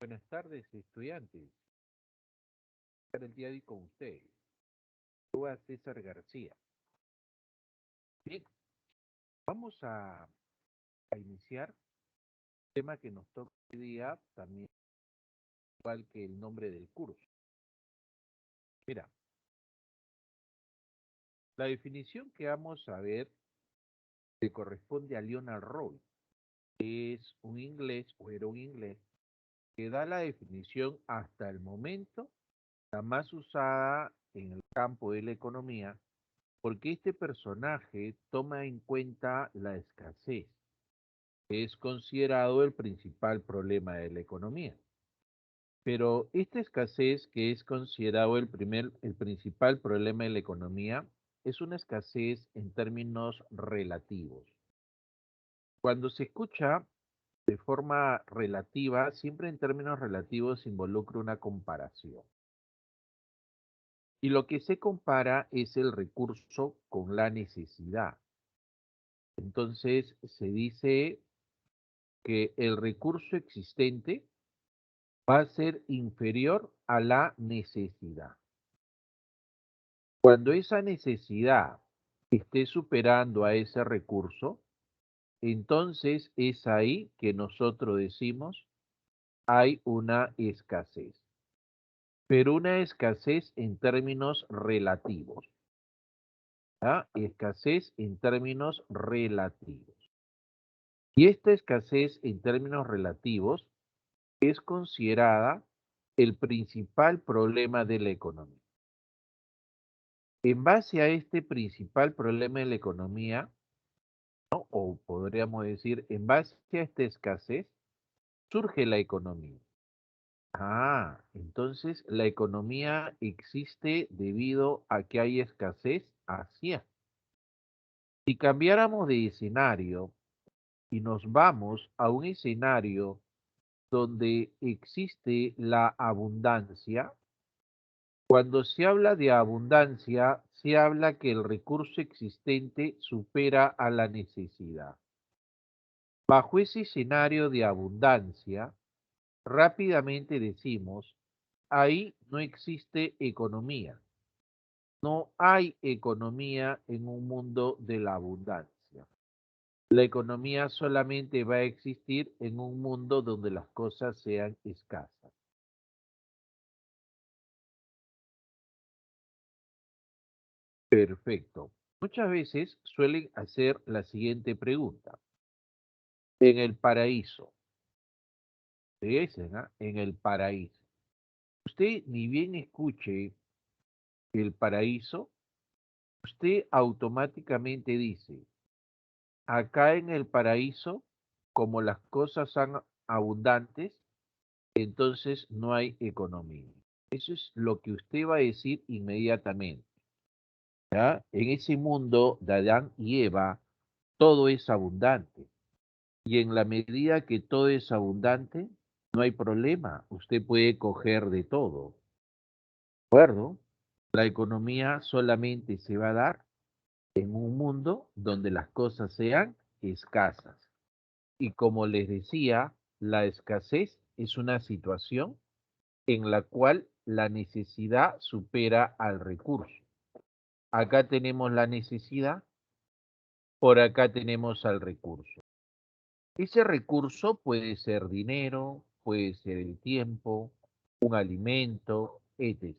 Buenas tardes, estudiantes. Estar el día de hoy con ustedes. Yo a César García. Bien, vamos a iniciar un tema que nos toca hoy día, también igual que el nombre del curso. Mira, la definición que vamos a ver le corresponde a Leonard Roy. Es un inglés, o era un inglés, que da la definición hasta el momento la más usada en el campo de la economía, porque este personaje toma en cuenta la escasez, que es considerado el principal problema de la economía. Pero esta escasez, que es considerado el principal problema de la economía, es una escasez en términos relativos. Cuando se escucha de forma relativa, siempre en términos relativos se involucra una comparación. Y lo que se compara es el recurso con la necesidad. Entonces se dice que el recurso existente va a ser inferior a la necesidad. Cuando esa necesidad esté superando a ese recurso, entonces es ahí que nosotros decimos hay una escasez, pero una escasez en términos relativos. ¿Ah? Escasez en términos relativos. Y esta escasez en términos relativos es considerada el principal problema de la economía. En base a este principal problema de la economía, ¿no? O podríamos decir, en base a esta escasez, surge la economía. Entonces la economía existe debido a que hay escasez. Así es. Si cambiáramos de escenario y nos vamos a un escenario donde existe la abundancia, cuando se habla de abundancia, se habla que el recurso existente supera a la necesidad. Bajo ese escenario de abundancia, rápidamente decimos, ahí no existe economía. No hay economía en un mundo de la abundancia. La economía solamente va a existir en un mundo donde las cosas sean escasas. Perfecto. Muchas veces suelen hacer la siguiente pregunta. En el paraíso, fíjense, ¿ah? En el paraíso. Usted ni bien escuche el paraíso, usted automáticamente dice, acá en el paraíso, como las cosas son abundantes, entonces no hay economía. Eso es lo que usted va a decir inmediatamente. ¿Ya? En ese mundo de Adán y Eva, todo es abundante. Y en la medida que todo es abundante, no hay problema. Usted puede coger de todo. ¿De acuerdo? La economía solamente se va a dar en un mundo donde las cosas sean escasas. Y como les decía, la escasez es una situación en la cual la necesidad supera al recurso. Acá tenemos la necesidad, por acá tenemos al recurso. Ese recurso puede ser dinero, puede ser el tiempo, un alimento, etc.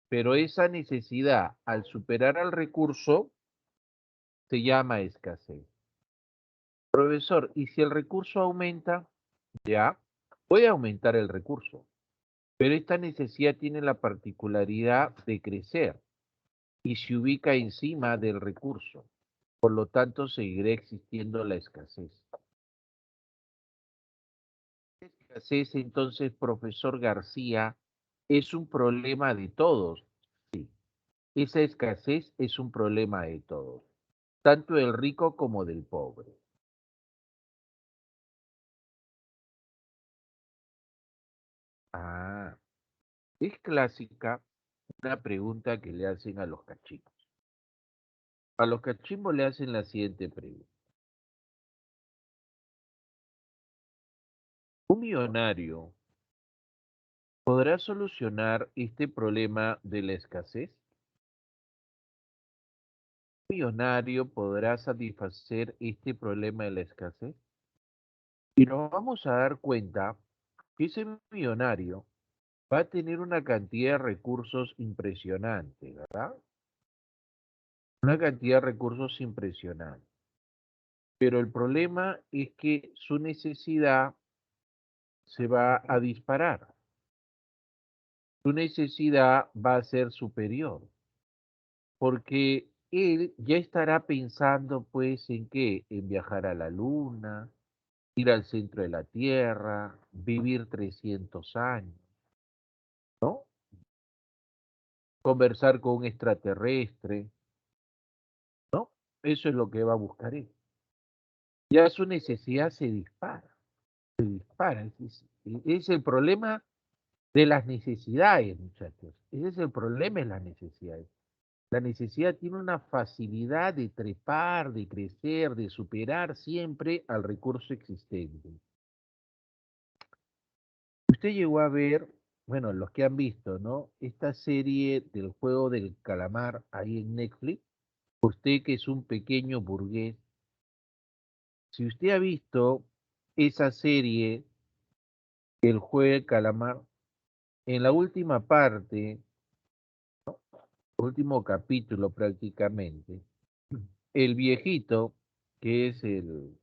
Pero esa necesidad, al superar al recurso, se llama escasez. Profesor, ¿y si el recurso aumenta? Ya, puede aumentar el recurso, pero esta necesidad tiene la particularidad de crecer y se ubica encima del recurso. Por lo tanto, seguirá existiendo la escasez. La escasez, entonces, profesor García, es un problema de todos. Sí, esa escasez es un problema de todos, tanto del rico como del pobre. Ah, es clásica una pregunta que le hacen a los cachimbos. A los cachimbos le hacen la siguiente pregunta. Un millonario podrá solucionar este problema de la escasez. Un millonario podrá satisfacer este problema de la escasez. Y nos vamos a dar cuenta que ese millonario va a tener una cantidad de recursos impresionante, ¿verdad? Una cantidad de recursos impresionante. Pero el problema es que su necesidad se va a disparar. Su necesidad va a ser superior, porque él ya estará pensando pues en qué, en viajar a la luna, ir al centro de la Tierra, vivir 300 años, ¿no? Conversar con un extraterrestre, ¿no? Eso es lo que va a buscar él. Ya su necesidad se dispara, se dispara. Es el problema de las necesidades, muchachos. Ese es el problema de las necesidades. La necesidad tiene una facilidad de trepar, de crecer, de superar siempre al recurso existente. Usted llegó a ver, bueno, los que han visto, ¿no? Esta serie del juego del calamar ahí en Netflix. Usted que es un pequeño burgués, si usted ha visto esa serie, el juego del calamar, en la última parte, último capítulo prácticamente, el viejito, que es el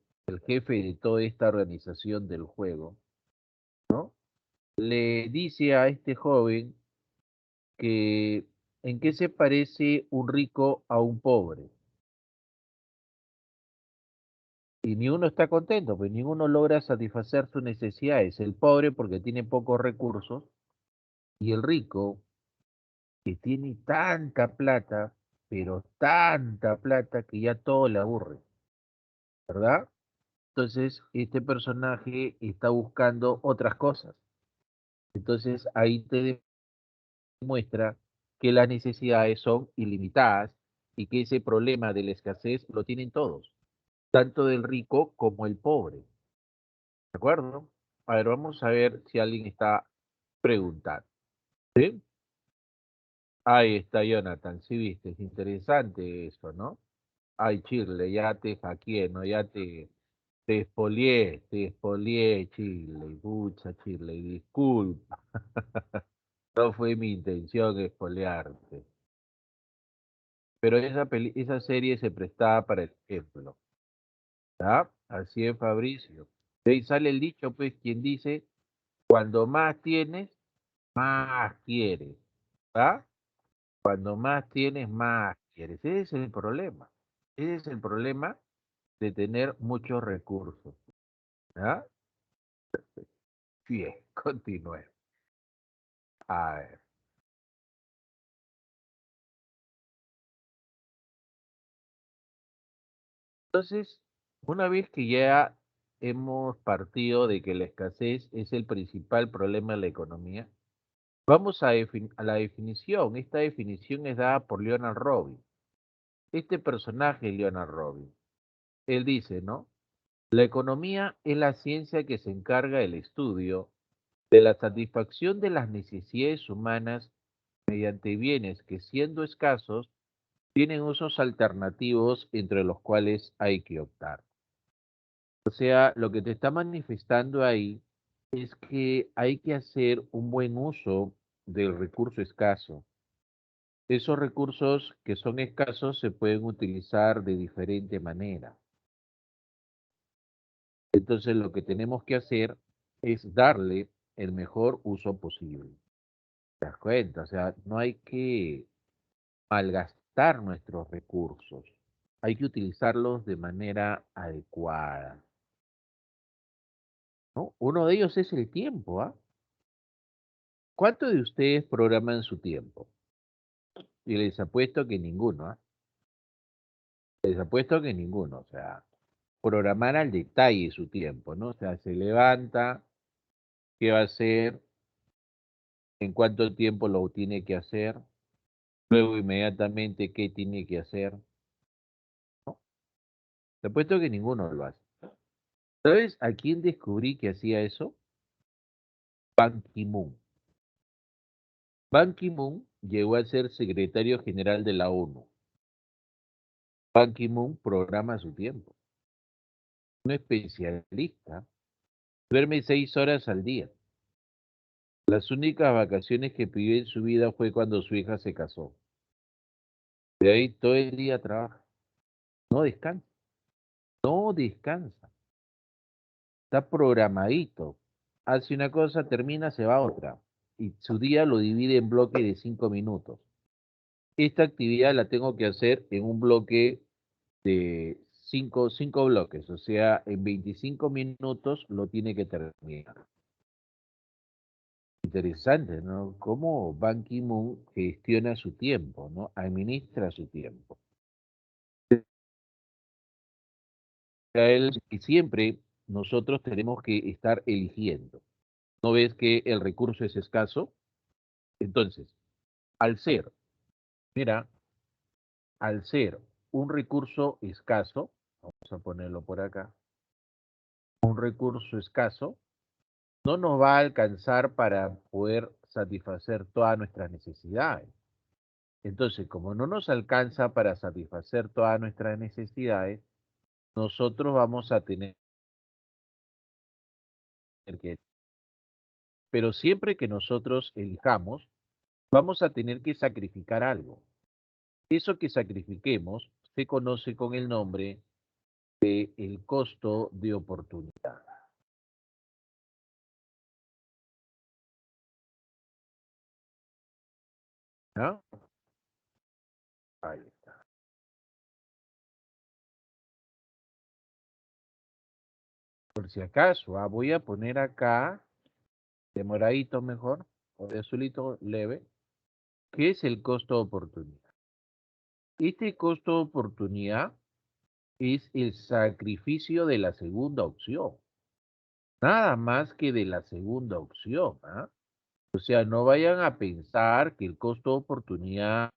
jefe de toda esta organización del juego, ¿no? Le dice a este joven que en qué se parece un rico a un pobre. Y ni uno está contento, pues ninguno logra satisfacer sus necesidades. El pobre porque tiene pocos recursos y el rico que tiene tanta plata, pero tanta plata que ya todo le aburre, ¿verdad? Entonces, este personaje está buscando otras cosas. Entonces, ahí te demuestra que las necesidades son ilimitadas y que ese problema de la escasez lo tienen todos, tanto del rico como el pobre. ¿De acuerdo? A ver, vamos a ver si alguien está preguntando. ¿Sí? Ahí está Jonathan, sí viste, es interesante eso, ¿no? Ay, Chile, ya te hackeé, ¿no? Te expolié, Chile, pucha, Chile, disculpa, no fue mi intención expoliarte. Pero esa serie se prestaba para el ejemplo, ¿está? Así es, Fabricio. De ahí sale el dicho, pues, quien dice, cuando más tienes, más quieres, ¿ah? Cuando más tienes, más quieres. Ese es el problema. Ese es el problema de tener muchos recursos, ¿ah? Bien, continúe. A ver. Entonces, una vez que ya hemos partido de que la escasez es el principal problema de la economía, vamos a la definición. Esta definición es dada por Leonard Robin. Este personaje, Leonard Robin, él dice, ¿no? La economía es la ciencia que se encarga del estudio de la satisfacción de las necesidades humanas mediante bienes que, siendo escasos, tienen usos alternativos entre los cuales hay que optar. O sea, lo que te está manifestando ahí es que hay que hacer un buen uso del recurso escaso. Esos recursos que son escasos se pueden utilizar de diferente manera. Entonces, lo que tenemos que hacer es darle el mejor uso posible. ¿Te das cuenta? O sea, no hay que malgastar nuestros recursos. Hay que utilizarlos de manera adecuada, ¿no? Uno de ellos es el tiempo, ¿ah? ¿Cuántos de ustedes programan su tiempo? Y les apuesto que ninguno, ¿ah? Les apuesto que ninguno, o sea, programar al detalle su tiempo, ¿no? O sea, se levanta, qué va a hacer, en cuánto tiempo lo tiene que hacer, luego inmediatamente qué tiene que hacer, ¿no? Te apuesto que ninguno lo hace. ¿Sabes a quién descubrí que hacía eso? Ban Ki-moon. Ban Ki-moon llegó a ser secretario general de la ONU. Ban Ki-moon programa su tiempo. Un especialista. Duerme 6 horas al día. Las únicas vacaciones que pidió en su vida fue cuando su hija se casó. De ahí todo el día trabaja. No descansa. No descansa. Está programadito. Hace una cosa, termina, se va a otra. Y su día lo divide en bloques de 5 minutos. Esta actividad la tengo que hacer en un bloque de cinco bloques. O sea, en 25 minutos lo tiene que terminar. Interesante, ¿no? Cómo Ban Ki-moon gestiona su tiempo, ¿no? Administra su tiempo. Y siempre nosotros tenemos que estar eligiendo. ¿No ves que el recurso es escaso? Entonces, al ser, mira, al ser un recurso escaso, vamos a ponerlo por acá, un recurso escaso, no nos va a alcanzar para poder satisfacer todas nuestras necesidades. Entonces, como no nos alcanza para satisfacer todas nuestras necesidades, nosotros vamos a tener que, pero siempre que nosotros elijamos, vamos a tener que sacrificar algo. Eso que sacrifiquemos se conoce con el nombre de el costo de oportunidad. ¿No? Ahí está. Por si acaso, voy a poner acá, de moradito mejor, o de azulito leve, ¿qué es el costo de oportunidad? Este costo de oportunidad es el sacrificio de la segunda opción, nada más que de la segunda opción, ¿ah? O sea, no vayan a pensar que el costo de oportunidad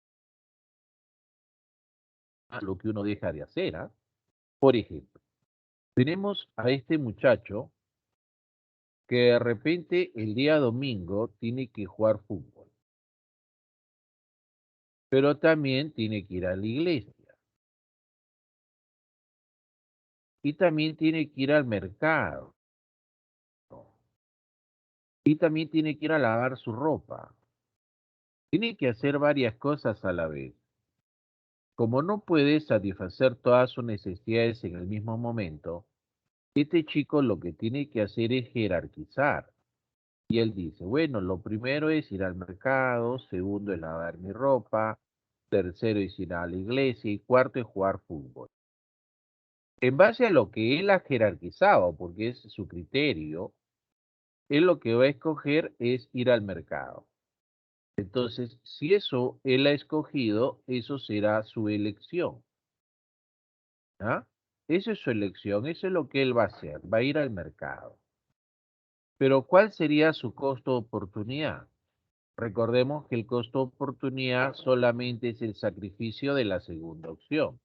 es lo que uno deja de hacer, ¿ah? Por ejemplo, tenemos a este muchacho que de repente el día domingo tiene que jugar fútbol, pero también tiene que ir a la iglesia y también tiene que ir al mercado y también tiene que ir a lavar su ropa. Tiene que hacer varias cosas a la vez. Como no puede satisfacer todas sus necesidades en el mismo momento, este chico lo que tiene que hacer es jerarquizar. Y él dice, bueno, lo primero es ir al mercado, segundo es lavar mi ropa, tercero es ir a la iglesia y cuarto es jugar fútbol. En base a lo que él ha jerarquizado, porque es su criterio, él lo que va a escoger es ir al mercado. Entonces, si eso él ha escogido, eso será su elección. ¿Ah? Esa es su elección, eso es lo que él va a hacer, va a ir al mercado. Pero ¿cuál sería su costo de oportunidad? Recordemos que el costo de oportunidad solamente es el sacrificio de la segunda opción.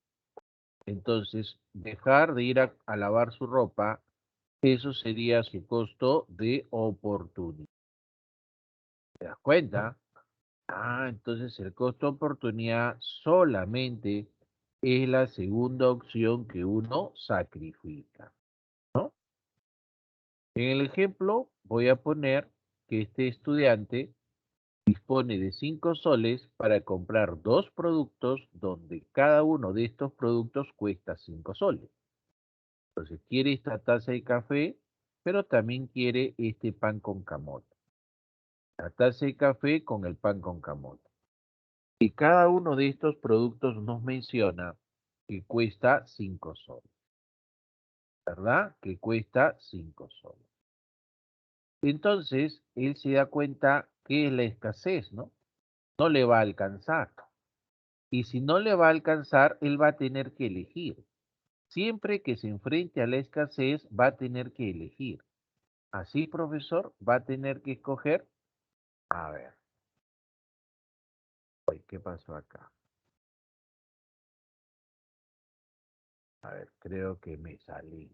Entonces, dejar de ir a lavar su ropa, eso sería su costo de oportunidad. ¿Te das cuenta? Entonces el costo de oportunidad solamente es la segunda opción que uno sacrifica, ¿no? En el ejemplo voy a poner que este estudiante dispone de 5 soles para comprar dos productos donde cada uno de estos productos cuesta 5 soles. Entonces quiere esta taza de café, pero también quiere este pan con camote. La taza de café con el pan con camote. Y cada uno de estos productos nos menciona que cuesta 5 soles, ¿verdad? Que cuesta 5 soles. Entonces, él se da cuenta que es la escasez, ¿no? No le va a alcanzar. Y si no le va a alcanzar, él va a tener que elegir. Siempre que se enfrente a la escasez, va a tener que elegir. Así, profesor, va a tener que escoger. A ver, uy, ¿qué pasó acá? A ver, creo que me salí.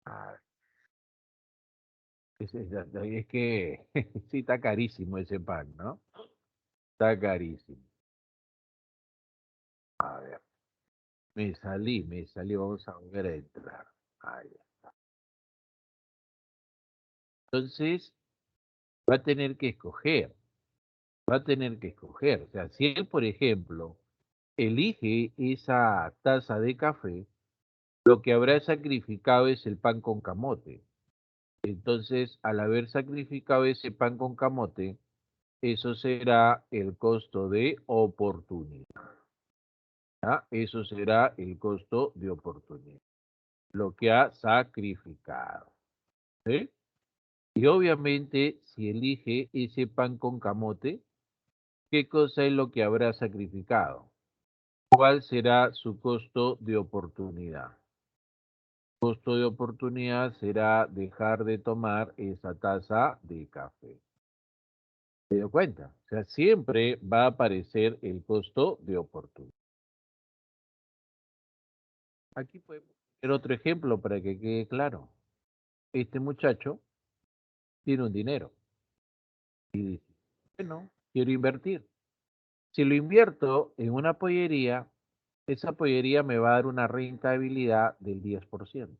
A ver, Es que sí está carísimo ese pan, ¿no? Está carísimo. A ver, me salí, vamos a volver a entrar. Ahí. Entonces, va a tener que escoger, va a tener que escoger. O sea, si él, por ejemplo, elige esa taza de café, lo que habrá sacrificado es el pan con camote. Entonces, al haber sacrificado ese pan con camote, eso será el costo de oportunidad. ¿Ah? Eso será el costo de oportunidad. Lo que ha sacrificado. ¿Sí? Y obviamente, si elige ese pan con camote, ¿qué cosa es lo que habrá sacrificado? ¿Cuál será su costo de oportunidad? Costo de oportunidad será dejar de tomar esa taza de café. ¿Se dio cuenta? O sea, siempre va a aparecer el costo de oportunidad. Aquí podemos ver otro ejemplo para que quede claro. Este muchacho tiene un dinero y dice, bueno, quiero invertir. Si lo invierto en una pollería, esa pollería me va a dar una rentabilidad del 10%.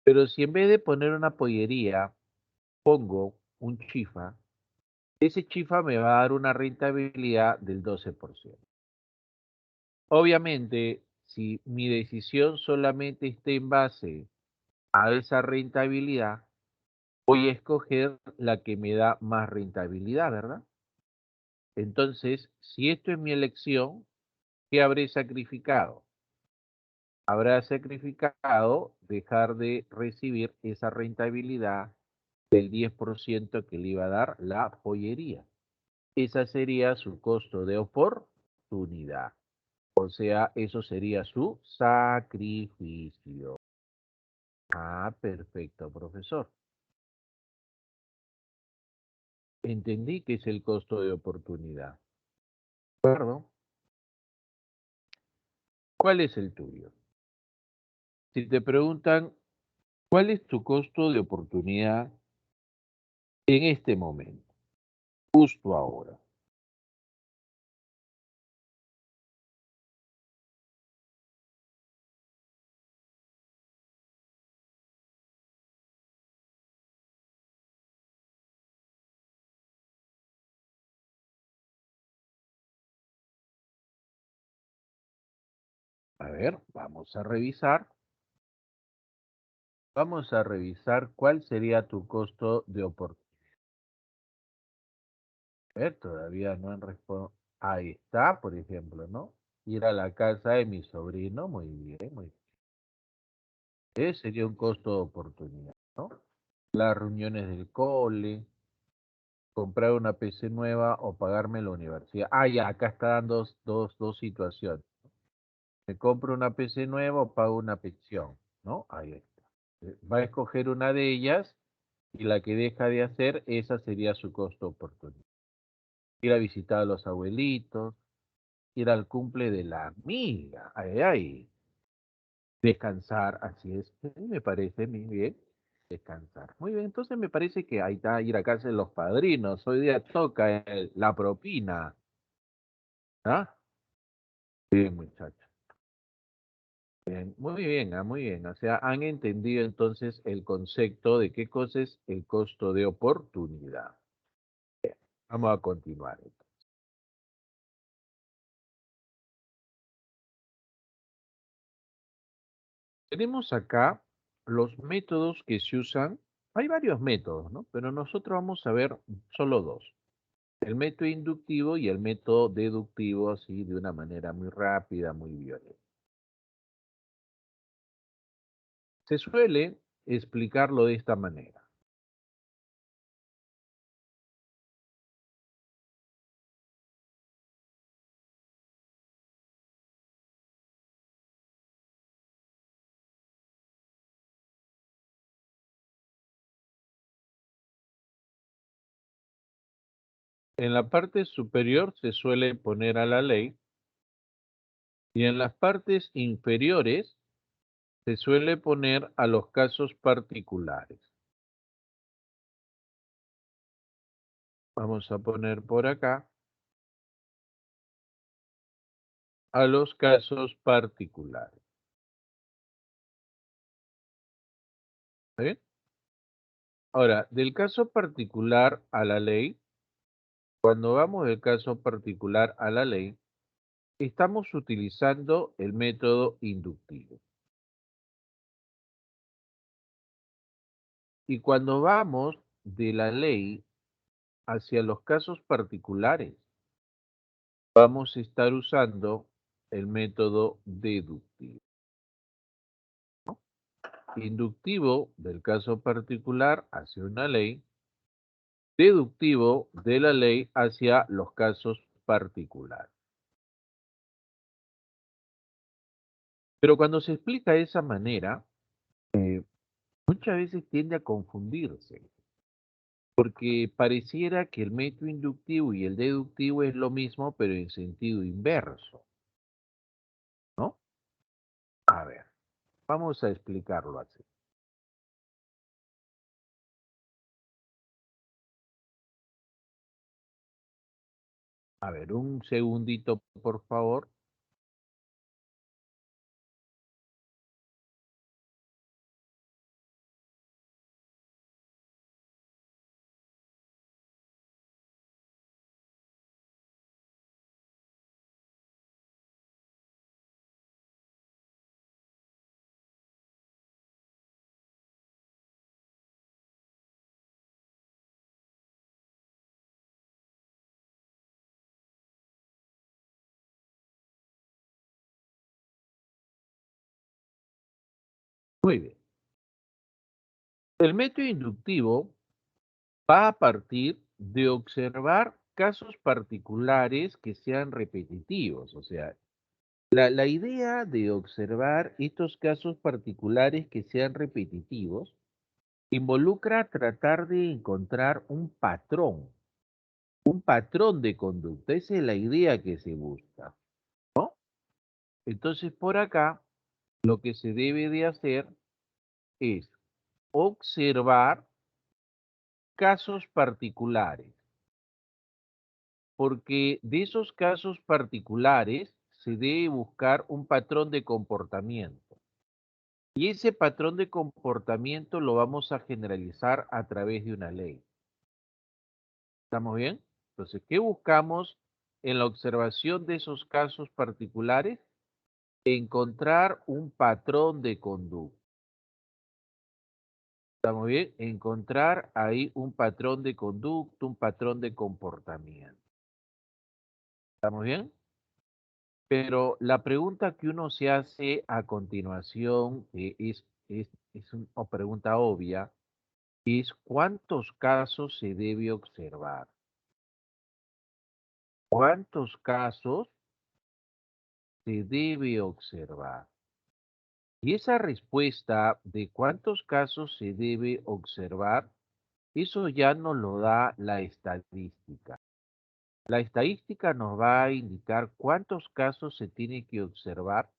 Pero si en vez de poner una pollería, pongo un chifa, ese chifa me va a dar una rentabilidad del 12%. Obviamente, si mi decisión solamente está en base a esa rentabilidad, voy a escoger la que me da más rentabilidad, ¿verdad? Entonces, si esto es mi elección, ¿qué habré sacrificado? Habrá sacrificado dejar de recibir esa rentabilidad del 10% que le iba a dar la joyería. Esa sería su costo de oportunidad. O sea, eso sería su sacrificio. Ah, perfecto, profesor. Entendí que es el costo de oportunidad. ¿De acuerdo? ¿Cuál es el tuyo? Si te preguntan, ¿cuál es tu costo de oportunidad en este momento, justo ahora? A ver, vamos a revisar. Vamos a revisar cuál sería tu costo de oportunidad. A ver, todavía no han respondido. Ahí está, por ejemplo, ¿no? Ir a la casa de mi sobrino, muy bien, muy bien. Ese sería un costo de oportunidad, ¿no? Las reuniones del cole, comprar una PC nueva o pagarme la universidad. Ah, ya, acá están dos situaciones. Me compro una PC nueva o pago una pensión, ¿no? Ahí está. Va a escoger una de ellas y la que deja de hacer, esa sería su costo oportunidad. Ir a visitar a los abuelitos, ir al cumple de la amiga, ay, ay, descansar, así es, sí, me parece muy bien, descansar. Muy bien, entonces me parece que ahí está, ir a casa de los padrinos, hoy día toca la propina, ¿ah? Bien, muchachos. Bien, muy bien, muy bien. O sea, han entendido entonces el concepto de qué cosa es el costo de oportunidad. Vamos a continuar. Tenemos acá los métodos que se usan. Hay varios métodos, ¿no? Pero nosotros vamos a ver solo dos. El método inductivo y el método deductivo, así de una manera muy rápida, muy violenta. Se suele explicarlo de esta manera. En la parte superior se suele poner a la ley y en las partes inferiores se suele poner a los casos particulares. Vamos a poner por acá a los casos particulares. ¿Sí? Ahora, del caso particular a la ley, cuando vamos del caso particular a la ley, estamos utilizando el método inductivo. Y cuando vamos de la ley hacia los casos particulares, vamos a estar usando el método deductivo. Inductivo del caso particular hacia una ley, deductivo de la ley hacia los casos particulares. Pero cuando se explica de esa manera, muchas veces tiende a confundirse, porque pareciera que el método inductivo y el deductivo es lo mismo, pero en sentido inverso, ¿no? A ver, vamos a explicarlo así. A ver, un segundito, por favor. Muy bien. El método inductivo va a partir de observar casos particulares que sean repetitivos. O sea, la idea de observar estos casos particulares que sean repetitivos involucra tratar de encontrar un patrón de conducta. Esa es la idea que se busca, ¿no? Entonces, por acá, lo que se debe de hacer es observar casos particulares, porque de esos casos particulares se debe buscar un patrón de comportamiento. Y ese patrón de comportamiento lo vamos a generalizar a través de una ley. ¿Estamos bien? Entonces, ¿qué buscamos en la observación de esos casos particulares? Encontrar un patrón de conducta. ¿Estamos bien? Encontrar ahí un patrón de conducta, un patrón de comportamiento. ¿Estamos bien? Pero la pregunta que uno se hace a continuación es una pregunta obvia, es ¿cuántos casos se debe observar? ¿Cuántos casos se debe observar? Y esa respuesta de cuántos casos se debe observar, eso ya nos lo da la estadística. La estadística nos va a indicar cuántos casos se tiene que observar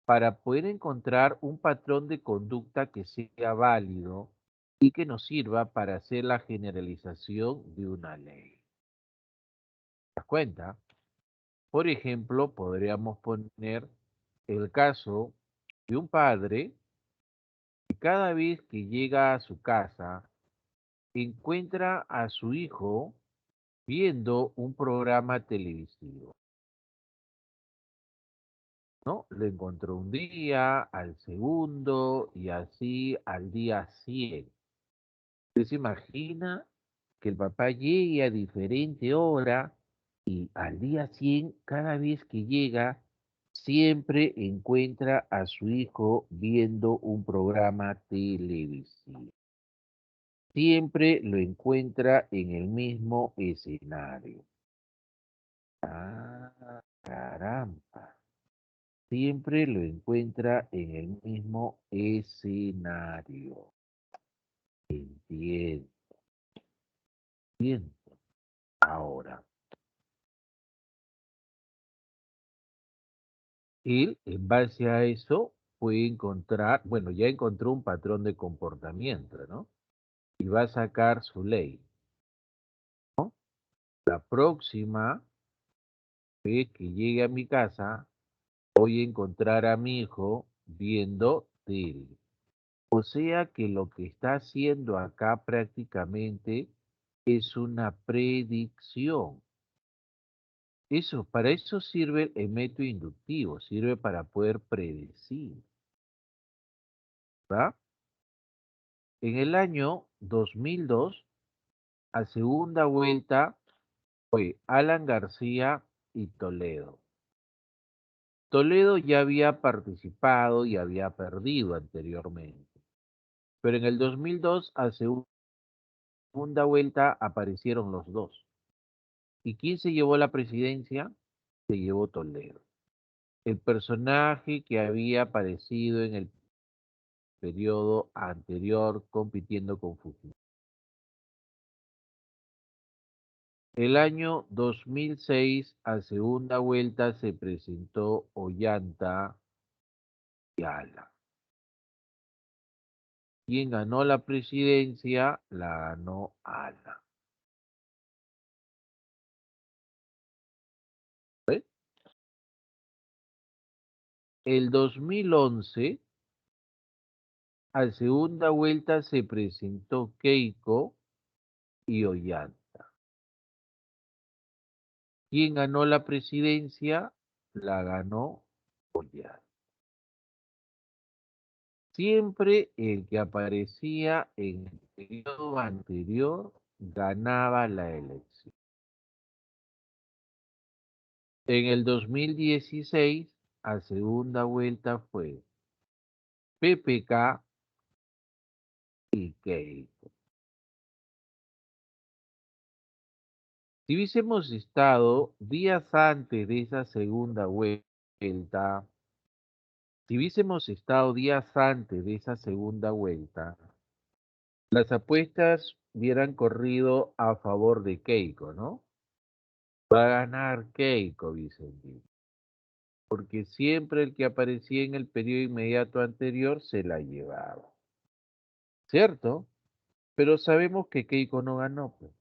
para poder encontrar un patrón de conducta que sea válido y que nos sirva para hacer la generalización de una ley. ¿Te das cuenta? Por ejemplo, podríamos poner el caso de un padre que cada vez que llega a su casa encuentra a su hijo viendo un programa televisivo, ¿no? Lo encontró un día, al segundo y así al día 100. ¿Usted se imagina que el papá llegue a diferente hora y al día 100, cada vez que llega, siempre encuentra a su hijo viendo un programa televisivo? Siempre lo encuentra en el mismo escenario. Ah, caramba. Siempre lo encuentra en el mismo escenario. Entiendo, entiendo. Ahora, él, en base a eso, puede encontrar, bueno, ya encontró un patrón de comportamiento, ¿no? Y va a sacar su ley. La próxima vez que llegue a mi casa, voy a encontrar a mi hijo viendo tele. O sea que lo que está haciendo acá prácticamente es una predicción. Eso, para eso sirve el método inductivo, sirve para poder predecir, ¿verdad? En el año 2002, a segunda vuelta fue Alan García y Toledo. Toledo ya había participado y había perdido anteriormente, pero en el 2002, a segunda vuelta, aparecieron los dos. ¿Y quién se llevó la presidencia? Se llevó Toledo. El personaje que había aparecido en el periodo anterior compitiendo con Fujimori. El año 2006, a segunda vuelta, se presentó Ollanta Yala. Quien ganó la presidencia la ganó Ala. ¿Ve? El 2011, a segunda vuelta, se presentó Keiko y Ollanta. Quien ganó la presidencia la ganó Ollanta. Siempre el que aparecía en el periodo anterior ganaba la elección. En el 2016, a segunda vuelta fue PPK y Keiko. Si hubiésemos estado días antes de esa segunda vuelta, si hubiésemos estado días antes de esa segunda vuelta, las apuestas hubieran corrido a favor de Keiko, ¿no? Va a ganar Keiko, Vicente, porque siempre el que aparecía en el periodo inmediato anterior se la llevaba, ¿cierto? Pero sabemos que Keiko no ganó, pues.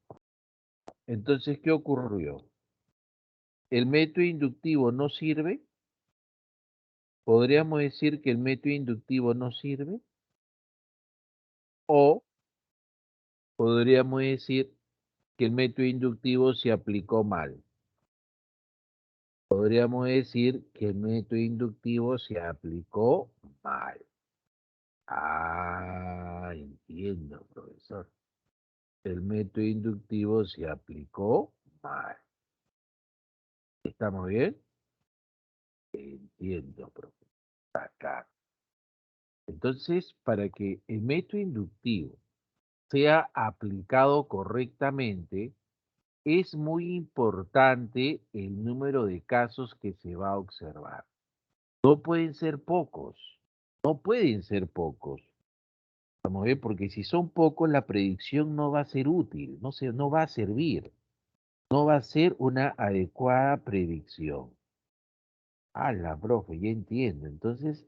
Entonces, ¿qué ocurrió? ¿El método inductivo no sirve? ¿Podríamos decir que el método inductivo no sirve? ¿O podríamos decir que el método inductivo se aplicó mal? Podríamos decir que el método inductivo se aplicó mal. Ah, entiendo, profesor. El método inductivo se aplicó mal. ¿Estamos bien? Entiendo, profesor. Acá. Entonces, para que el método inductivo sea aplicado correctamente, es muy importante el número de casos que se va a observar. No pueden ser pocos, no pueden ser pocos. Vamos a ver, porque si son pocos, la predicción no va a ser útil, no va a servir, no va a ser una adecuada predicción. La profe, ya entiendo. Entonces,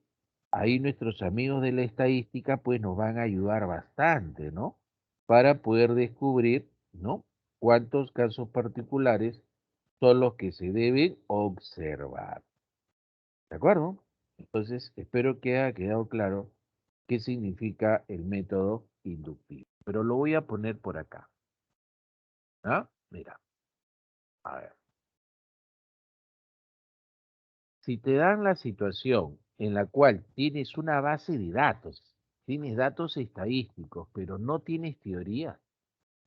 ahí nuestros amigos de la estadística pues nos van a ayudar bastante, ¿no? Para poder descubrir, ¿no? Cuántos casos particulares son los que se deben observar. ¿De acuerdo? Entonces, espero que haya quedado claro qué significa el método inductivo. Pero lo voy a poner por acá. ¿Ah? Mira, a ver. Si te dan la situación en la cual tienes una base de datos, tienes datos estadísticos, pero no tienes teoría,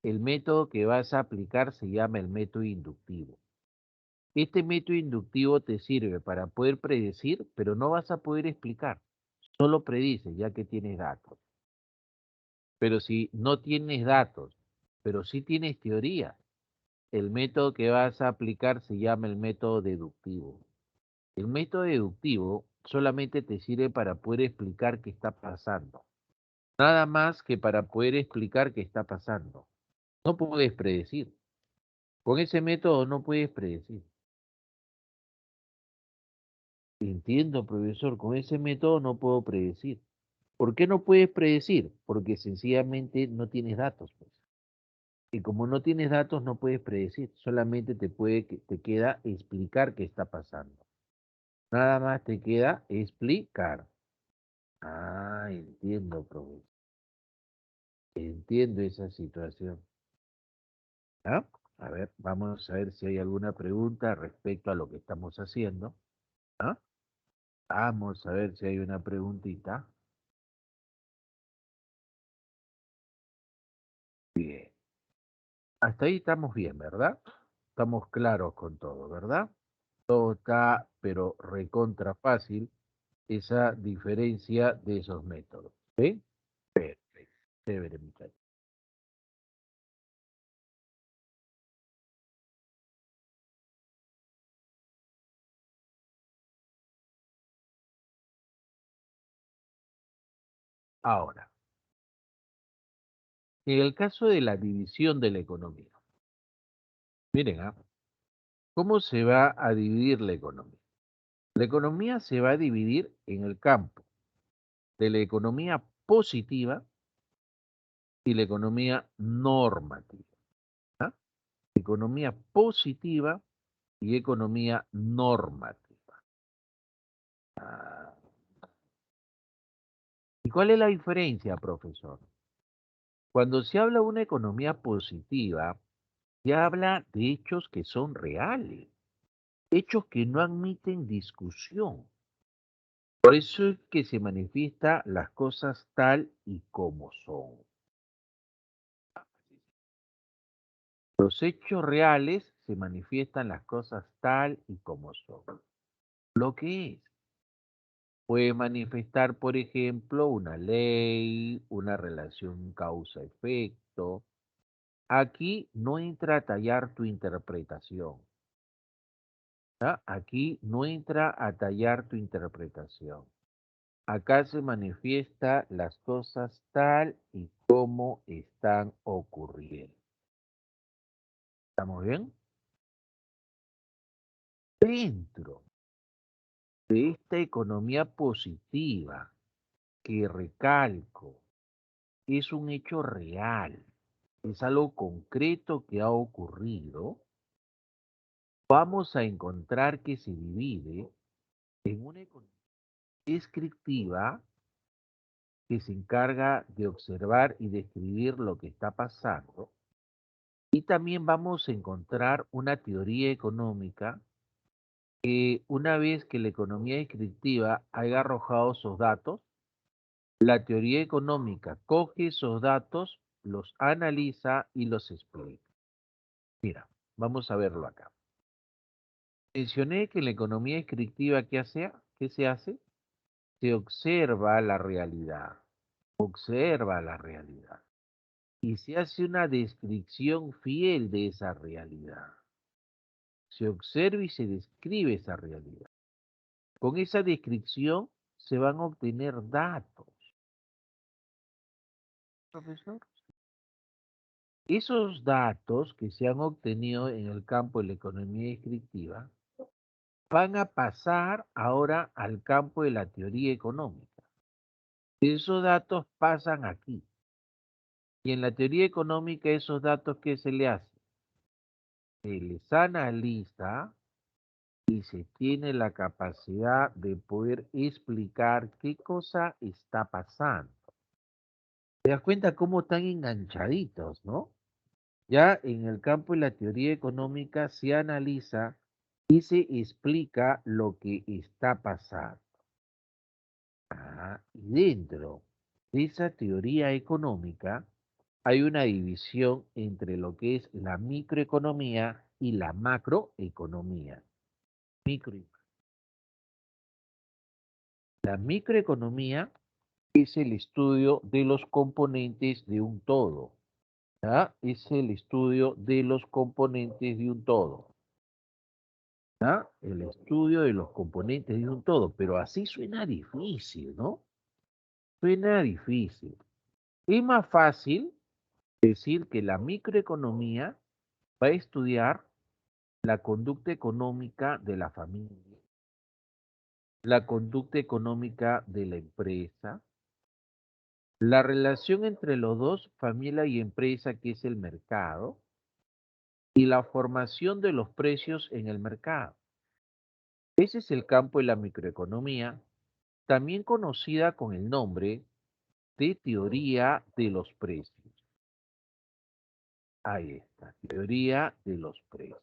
el método que vas a aplicar se llama el método inductivo. Este método inductivo te sirve para poder predecir, pero no vas a poder explicar. Solo predices ya que tienes datos. Pero si no tienes datos, pero sí tienes teoría, el método que vas a aplicar se llama el método deductivo. El método deductivo solamente te sirve para poder explicar qué está pasando. Nada más que para poder explicar qué está pasando. No puedes predecir. Con ese método no puedes predecir. Entiendo, profesor, con ese método no puedo predecir. ¿Por qué no puedes predecir? Porque sencillamente no tienes datos, pues. Y como no tienes datos, no puedes predecir, solamente te queda explicar qué está pasando. Nada más te queda explicar. Ah, entiendo, profesor. Entiendo esa situación. ¿Ah? A ver, vamos a ver si hay alguna pregunta respecto a lo que estamos haciendo. ¿Ah? Vamos a ver si hay una preguntita. Bien. Hasta ahí estamos bien, ¿verdad? Estamos claros con todo, ¿verdad? Todo está, pero recontra fácil, esa diferencia de esos métodos. ¿Sí? Perfecto. Chévere, muchachos. Ahora, en el caso de la división de la economía, miren, ¿ah? ¿Cómo se va a dividir la economía? La economía se va a dividir en el campo de la economía positiva y la economía normativa. ¿Ah? Economía positiva y economía normativa. Ah, ¿y cuál es la diferencia, profesor? Cuando se habla de una economía positiva, se habla de hechos que son reales, hechos que no admiten discusión. Por eso es que se manifiesta las cosas tal y como son. Los hechos reales se manifiestan las cosas tal y como son. Lo que es. Puede manifestar, por ejemplo, una ley, una relación causa-efecto. Aquí no entra a tallar tu interpretación. ¿Ya? Aquí no entra a tallar tu interpretación. Acá se manifiesta las cosas tal y como están ocurriendo. ¿Estamos bien? Dentro de esta economía positiva que recalco, es un hecho real, es algo concreto que ha ocurrido, vamos a encontrar que se divide en una economía descriptiva que se encarga de observar y describir lo que está pasando, y también vamos a encontrar una teoría económica que una vez que la economía descriptiva haya arrojado sus datos, la teoría económica coge esos datos, los analiza y los explica. Mira, vamos a verlo acá. Mencioné que en la economía descriptiva, ¿qué se hace? Se observa la realidad, observa la realidad y se hace una descripción fiel de esa realidad. Se observa y se describe esa realidad. Con esa descripción se van a obtener datos, profesor. Esos datos que se han obtenido en el campo de la economía descriptiva van a pasar ahora al campo de la teoría económica. Esos datos pasan aquí. Y en la teoría económica, esos datos, ¿qué se le hace? Se les analiza y se tiene la capacidad de poder explicar qué cosa está pasando. ¿Te das cuenta cómo están enganchaditos, no? Ya en el campo de la teoría económica se analiza y se explica lo que está pasando. Ah, y dentro de esa teoría económica hay una división entre lo que es la microeconomía y la macroeconomía. Micro y La microeconomía es el estudio de los componentes de un todo. ¿Ya? Es el estudio de los componentes de un todo. ¿Ya? El estudio de los componentes de un todo. Pero así suena difícil, ¿no? Suena difícil. Es más fácil decir que la microeconomía va a estudiar la conducta económica de la familia, la conducta económica de la empresa, La relación entre los dos, familia y empresa, que es el mercado, y la formación de los precios en el mercado. Ese es el campo de la microeconomía, también conocida con el nombre de teoría de los precios. Ahí está, teoría de los precios.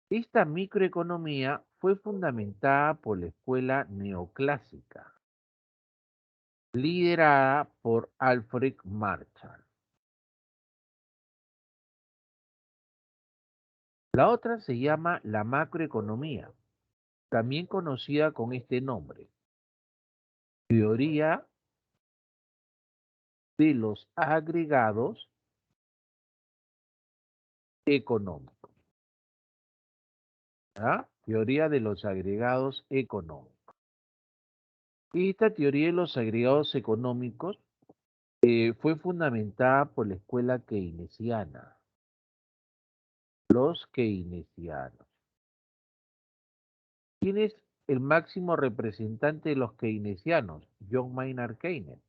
Esta microeconomía fue fundamentada por la escuela neoclásica, liderada por Alfred Marshall. La otra se llama la macroeconomía, también conocida con este nombre, teoría de los agregados económicos. ¿Ah? Teoría de los agregados económicos. Esta teoría de los agregados económicos fue fundamentada por la escuela keynesiana, los keynesianos. ¿Quién es el máximo representante de los keynesianos? John Maynard Keynes,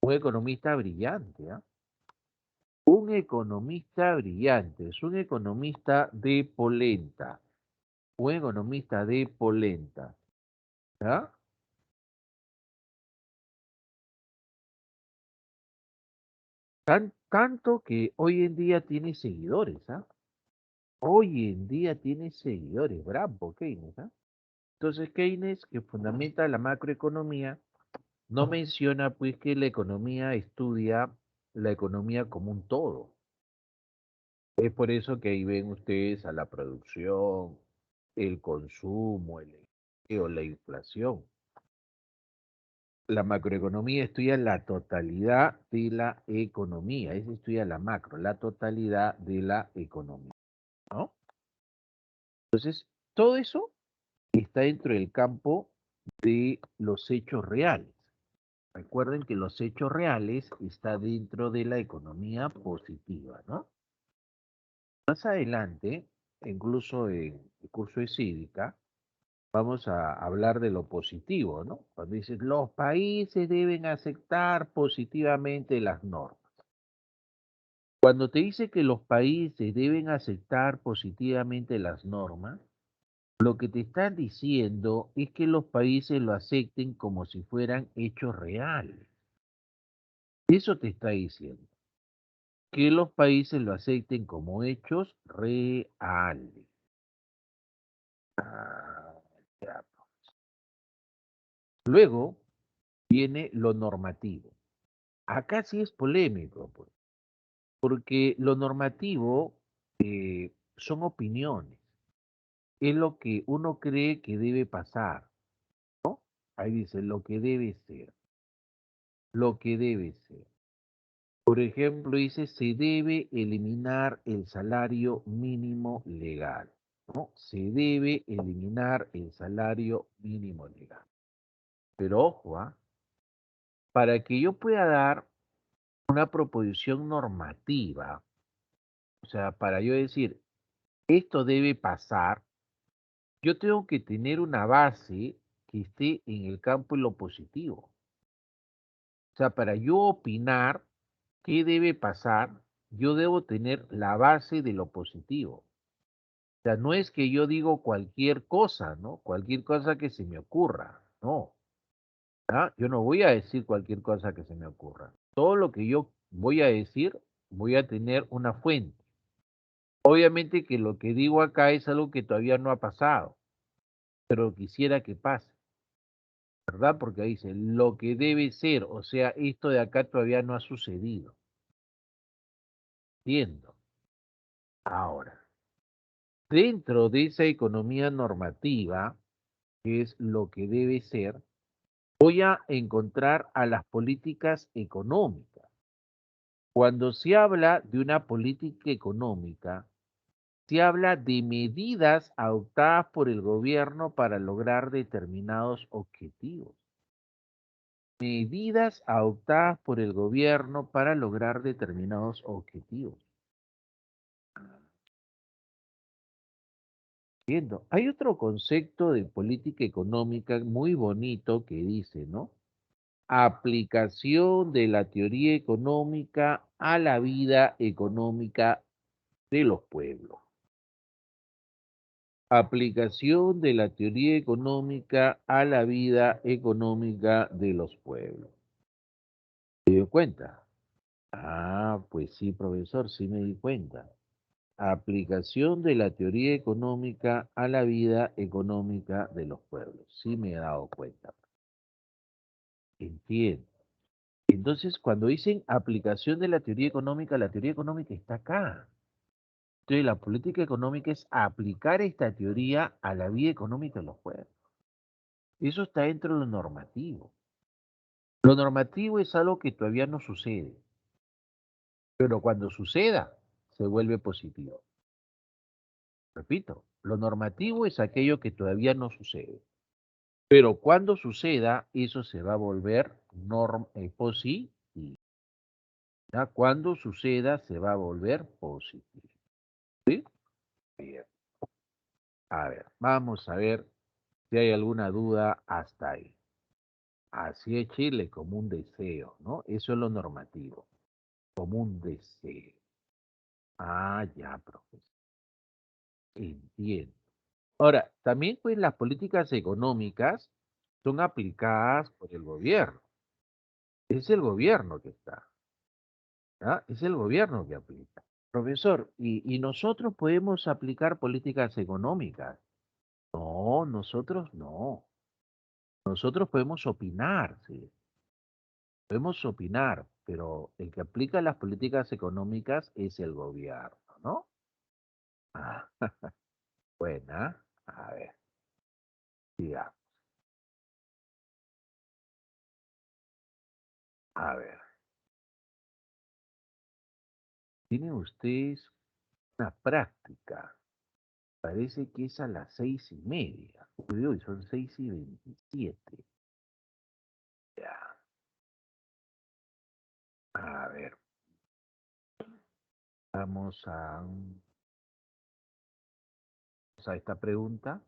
un economista brillante, ¿ah? Un economista brillante, es un economista de polenta, un economista de polenta, ¿ah? Tanto que hoy en día tiene seguidores, ¿ah? Hoy en día tiene seguidores, bravo Keynes, ¿ah? Entonces Keynes, que fundamenta la macroeconomía, no menciona pues que la economía estudia la economía como un todo. Es por eso que ahí ven ustedes a la producción, el consumo, el empleo, la inflación. La macroeconomía estudia la totalidad de la economía, es estudia la macro, la totalidad de la economía, ¿no? Entonces, todo eso está dentro del campo de los hechos reales. Recuerden que los hechos reales está dentro de la economía positiva, ¿no? Más adelante, incluso en el curso de cívica, vamos a hablar de lo positivo, ¿no? Cuando dices, los países deben aceptar positivamente las normas. Cuando te dice que los países deben aceptar positivamente las normas, lo que te están diciendo es que los países lo acepten como si fueran hechos reales. Eso te está diciendo, que los países lo acepten como hechos reales. Ah, ya. Luego viene lo normativo. Acá sí es polémico, pues, porque lo normativo son opiniones, es lo que uno cree que debe pasar. Ahí dice lo que debe ser, lo que debe ser. Por ejemplo, dice se debe eliminar el salario mínimo legal, ¿no? Se debe eliminar el salario mínimo legal. Pero ojo, ¿ah? Para que yo pueda dar una proposición normativa, o sea, para yo decir, esto debe pasar, yo tengo que tener una base que esté en el campo de lo positivo. O sea, para yo opinar qué debe pasar, yo debo tener la base de lo positivo. O sea, no es que yo digo cualquier cosa, ¿no? Cualquier cosa que se me ocurra, no. ¿Ah? Yo no voy a decir cualquier cosa que se me ocurra. Todo lo que yo voy a decir, voy a tener una fuente. Obviamente que lo que digo acá es algo que todavía no ha pasado, pero quisiera que pase, ¿verdad? Porque ahí dice lo que debe ser, o sea, esto de acá todavía no ha sucedido. Entiendo. Ahora, dentro de esa economía normativa, que es lo que debe ser, voy a encontrar a las políticas económicas. Cuando se habla de una política económica, se habla de medidas adoptadas por el gobierno para lograr determinados objetivos. Medidas adoptadas por el gobierno para lograr determinados objetivos. Entiendo. Hay otro concepto de política económica muy bonito que dice, ¿no? Aplicación de la teoría económica a la vida económica de los pueblos. Aplicación de la teoría económica a la vida económica de los pueblos. ¿Se dio cuenta? Ah, pues sí, profesor, sí me di cuenta. Aplicación de la teoría económica a la vida económica de los pueblos. Sí me he dado cuenta. Entiendo. Entonces, cuando dicen aplicación de la teoría económica está acá. Entonces, la política económica es aplicar esta teoría a la vida económica de los pueblos. Eso está dentro de lo normativo. Lo normativo es algo que todavía no sucede, pero cuando suceda, se vuelve positivo. Repito, lo normativo es aquello que todavía no sucede, pero cuando suceda, eso se va a volver positivo. ¿Ya? Cuando suceda, se va a volver positivo. ¿Sí? Bien. A ver, vamos a ver si hay alguna duda hasta ahí. Así es Chile, como un deseo, ¿no? Eso es lo normativo, como un deseo. Ah, ya, profesor. Entiendo. Ahora, también pues las políticas económicas son aplicadas por el gobierno. Es el gobierno que está, ¿ah? Es el gobierno que aplica. Profesor, ¿y nosotros podemos aplicar políticas económicas? No, nosotros no. Nosotros podemos opinar, sí. Podemos opinar, pero el que aplica las políticas económicas es el gobierno, ¿no? Ah, buena. A ver, diga. A ver, tiene usted una práctica. Parece que es a las 6:30. Uy, uy, son 6:27. Ya. A ver, vamos a esta pregunta.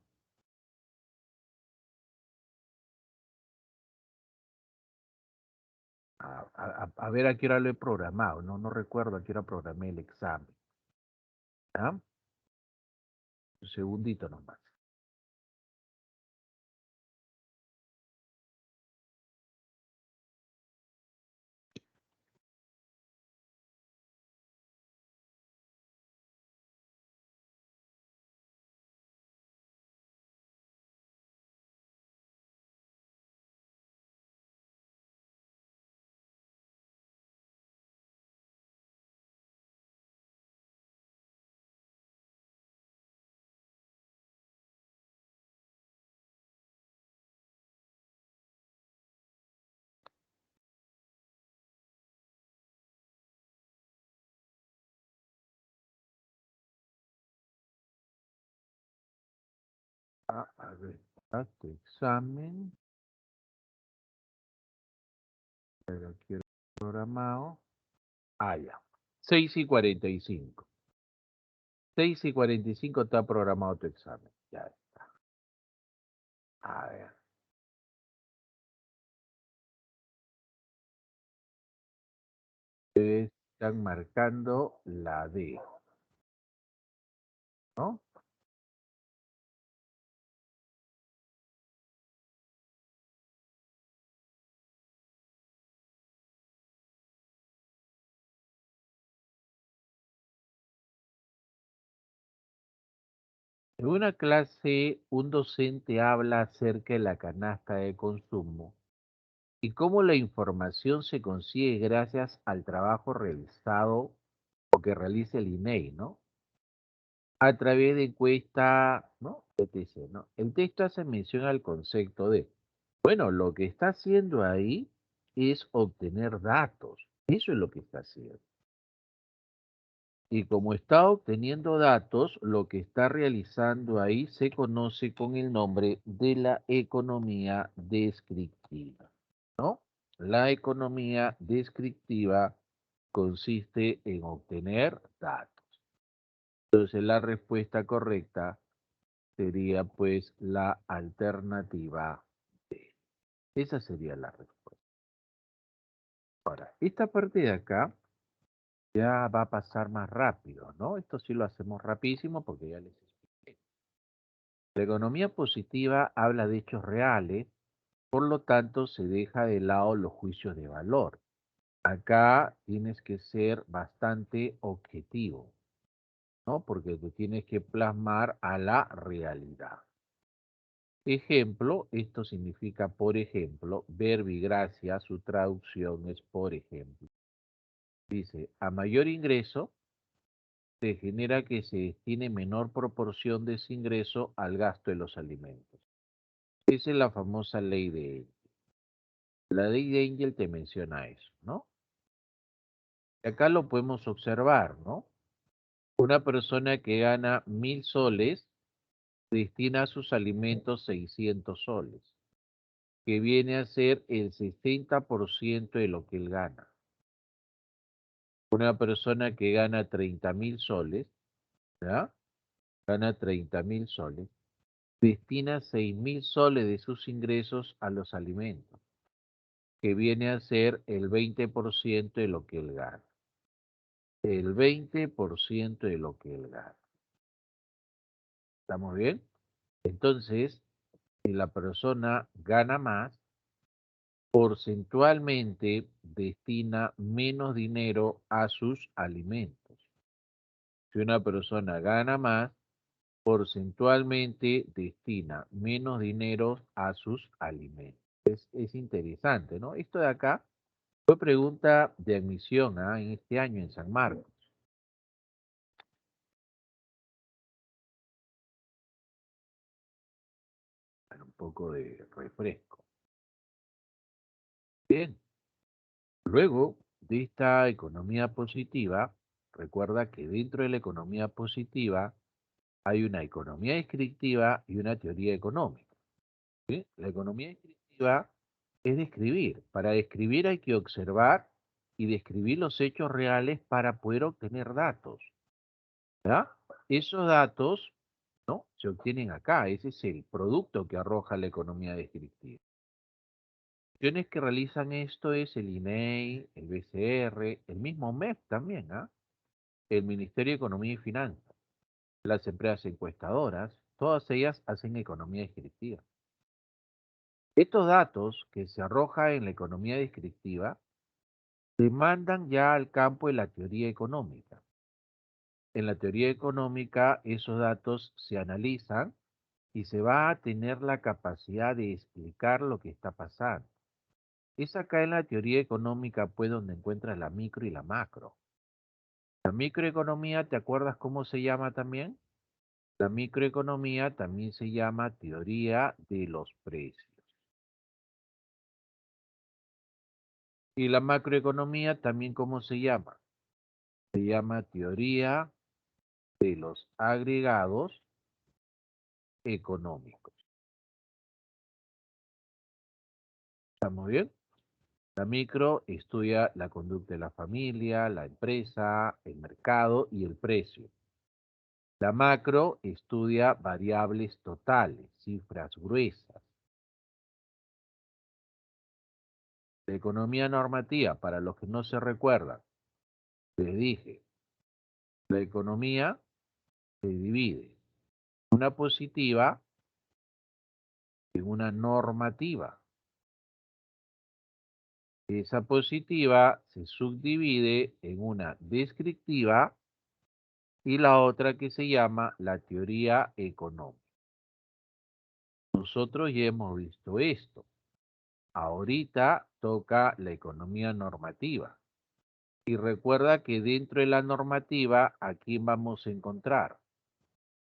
A ver a qué hora lo he programado. No, no recuerdo a qué hora programé el examen. ¿Ya? Un segundito nomás. A ver, tu examen. Pero quiero programado. Ah, ya. 6:45. 6:45 está programado tu examen. Ya está. A ver. Ustedes están marcando la D, ¿no? En una clase, un docente habla acerca de la canasta de consumo y cómo la información se consigue gracias al trabajo realizado o que realiza el INEI, ¿no? A través de encuesta, ¿no? etc., ¿no? El texto hace mención al concepto de, bueno, lo que está haciendo ahí es obtener datos. Eso es lo que está haciendo. Y como está obteniendo datos, lo que está realizando ahí se conoce con el nombre de la economía descriptiva, ¿no? La economía descriptiva consiste en obtener datos. Entonces, la respuesta correcta sería pues la alternativa D. Esa sería la respuesta. Ahora, esta parte de acá ya va a pasar más rápido, ¿no? Esto sí lo hacemos rapidísimo porque ya les expliqué. La economía positiva habla de hechos reales, por lo tanto se deja de lado los juicios de valor. Acá tienes que ser bastante objetivo, ¿no? Porque te tienes que plasmar a la realidad. Ejemplo, esto significa por ejemplo, verbigracia, su traducción es por ejemplo. Dice, a mayor ingreso, se genera que se destine menor proporción de ese ingreso al gasto de los alimentos. Esa es la famosa ley de Engel. La ley de Engel te menciona eso, ¿no? Y acá lo podemos observar, ¿no? Una persona que gana 1.000 soles destina a sus alimentos 600 soles, que viene a ser el 60% de lo que él gana. Una persona que gana 30.000 soles, ¿ya? Gana 30.000 soles, destina 6.000 soles de sus ingresos a los alimentos, que viene a ser el 20% de lo que él gana. El 20% de lo que él gana. ¿Estamos bien? Entonces, si la persona gana más, porcentualmente destina menos dinero a sus alimentos. Si una persona gana más, porcentualmente destina menos dinero a sus alimentos. Es interesante, ¿no? Esto de acá fue pregunta de admisión, en este año en San Marcos. Bueno, un poco de refresco. Bien, luego de esta economía positiva, recuerda que dentro de la economía positiva hay una economía descriptiva y una teoría económica. ¿Sí? La economía descriptiva es describir. Para describir hay que observar y describir los hechos reales para poder obtener datos. ¿Ya? Esos datos, ¿no? Se obtienen acá. Ese es el producto que arroja la economía descriptiva. Instituciones que realizan esto es el INEI, el BCR, el mismo MEF también, el Ministerio de Economía y Finanzas, las empresas encuestadoras, todas ellas hacen economía descriptiva. Estos datos que se arroja en la economía descriptiva se mandan ya al campo de la teoría económica. En la teoría económica esos datos se analizan y se va a tener la capacidad de explicar lo que está pasando. Es acá en la teoría económica pues donde encuentras la micro y la macro. La microeconomía, ¿te acuerdas cómo se llama también? La microeconomía también se llama teoría de los precios. Y la macroeconomía también, ¿cómo se llama? Se llama teoría de los agregados económicos. ¿Estamos bien? La micro estudia la conducta de la familia, la empresa, el mercado y el precio. La macro estudia variables totales, cifras gruesas. La economía normativa, para los que no se recuerdan, les dije, la economía se divide en una positiva y una normativa. Esa positiva se subdivide en una descriptiva y la otra que se llama la teoría económica. Nosotros ya hemos visto esto. Ahorita toca la economía normativa. Y recuerda que dentro de la normativa, ¿a quién vamos a encontrar?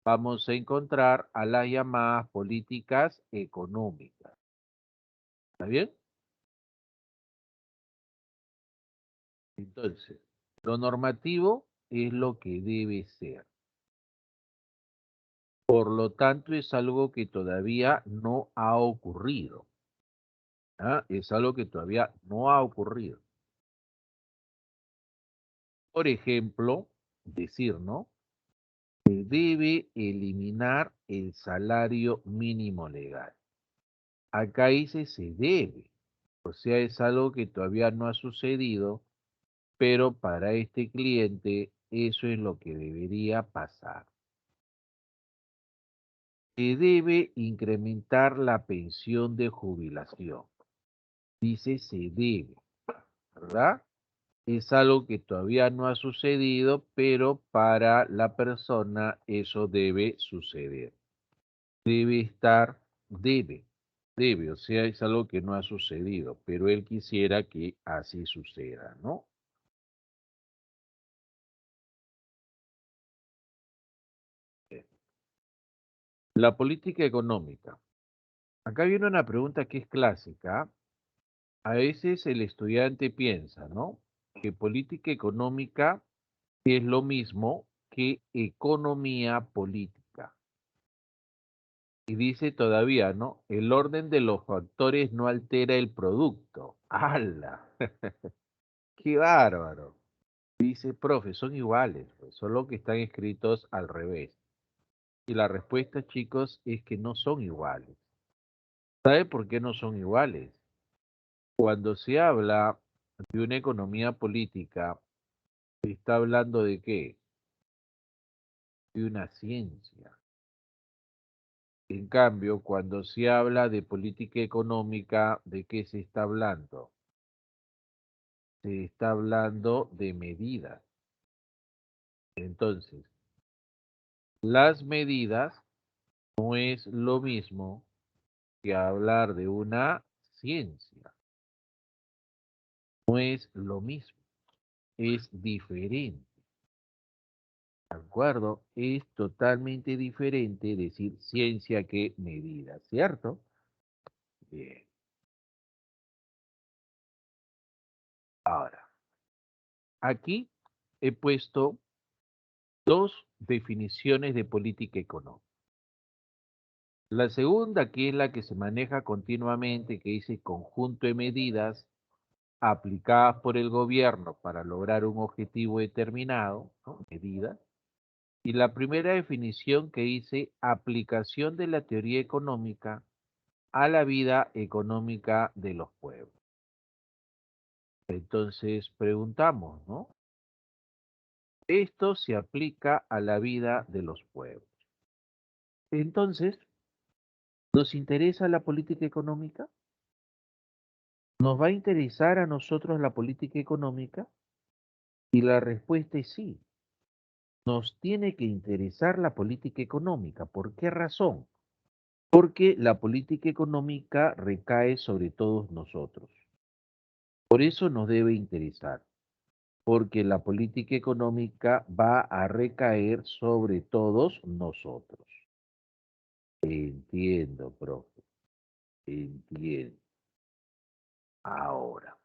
Vamos a encontrar a las llamadas políticas económicas. ¿Está bien? Entonces, lo normativo es lo que debe ser. Por lo tanto, es algo que todavía no ha ocurrido. Es algo que todavía no ha ocurrido. Por ejemplo, decir, ¿no? Se debe eliminar el salario mínimo legal. Acá dice se debe. O sea, es algo que todavía no ha sucedido, pero para este cliente eso es lo que debería pasar. Se debe incrementar la pensión de jubilación. Dice se debe, ¿verdad? Es algo que todavía no ha sucedido, pero para la persona eso debe suceder. Debe estar, debe, debe, o sea, es algo que no ha sucedido, pero él quisiera que así suceda, ¿no? La política económica. Acá viene una pregunta que es clásica. A veces el estudiante piensa, ¿no? Que política económica es lo mismo que economía política. Y dice todavía, ¿no? El orden de los factores no altera el producto. ¡Hala! ¡Qué bárbaro! Dice, profe, son iguales, pues, solo que están escritos al revés. Y la respuesta, chicos, es que no son iguales. ¿Sabe por qué no son iguales? Cuando se habla de una economía política, se está hablando de qué? De una ciencia. En cambio, cuando se habla de política económica, ¿de qué se está hablando? Se está hablando de medidas. Entonces, las medidas no es lo mismo que hablar de una ciencia. No es lo mismo, es diferente. ¿De acuerdo? Es totalmente diferente decir ciencia que medida, ¿cierto? Bien. Ahora, aquí he puesto dos definiciones de política económica. La segunda, que es la que se maneja continuamente, que dice conjunto de medidas aplicadas por el gobierno para lograr un objetivo determinado, ¿no? Medidas. Y la primera definición que dice aplicación de la teoría económica a la vida económica de los pueblos. Entonces preguntamos, ¿no? Esto se aplica a la vida de los pueblos. Entonces, ¿nos interesa la política económica? ¿Nos va a interesar a nosotros la política económica? Y la respuesta es sí. Nos tiene que interesar la política económica. ¿Por qué razón? Porque la política económica recae sobre todos nosotros. Por eso nos debe interesar, porque la política económica va a recaer sobre todos nosotros. Entiendo, profe, entiendo. Ahora,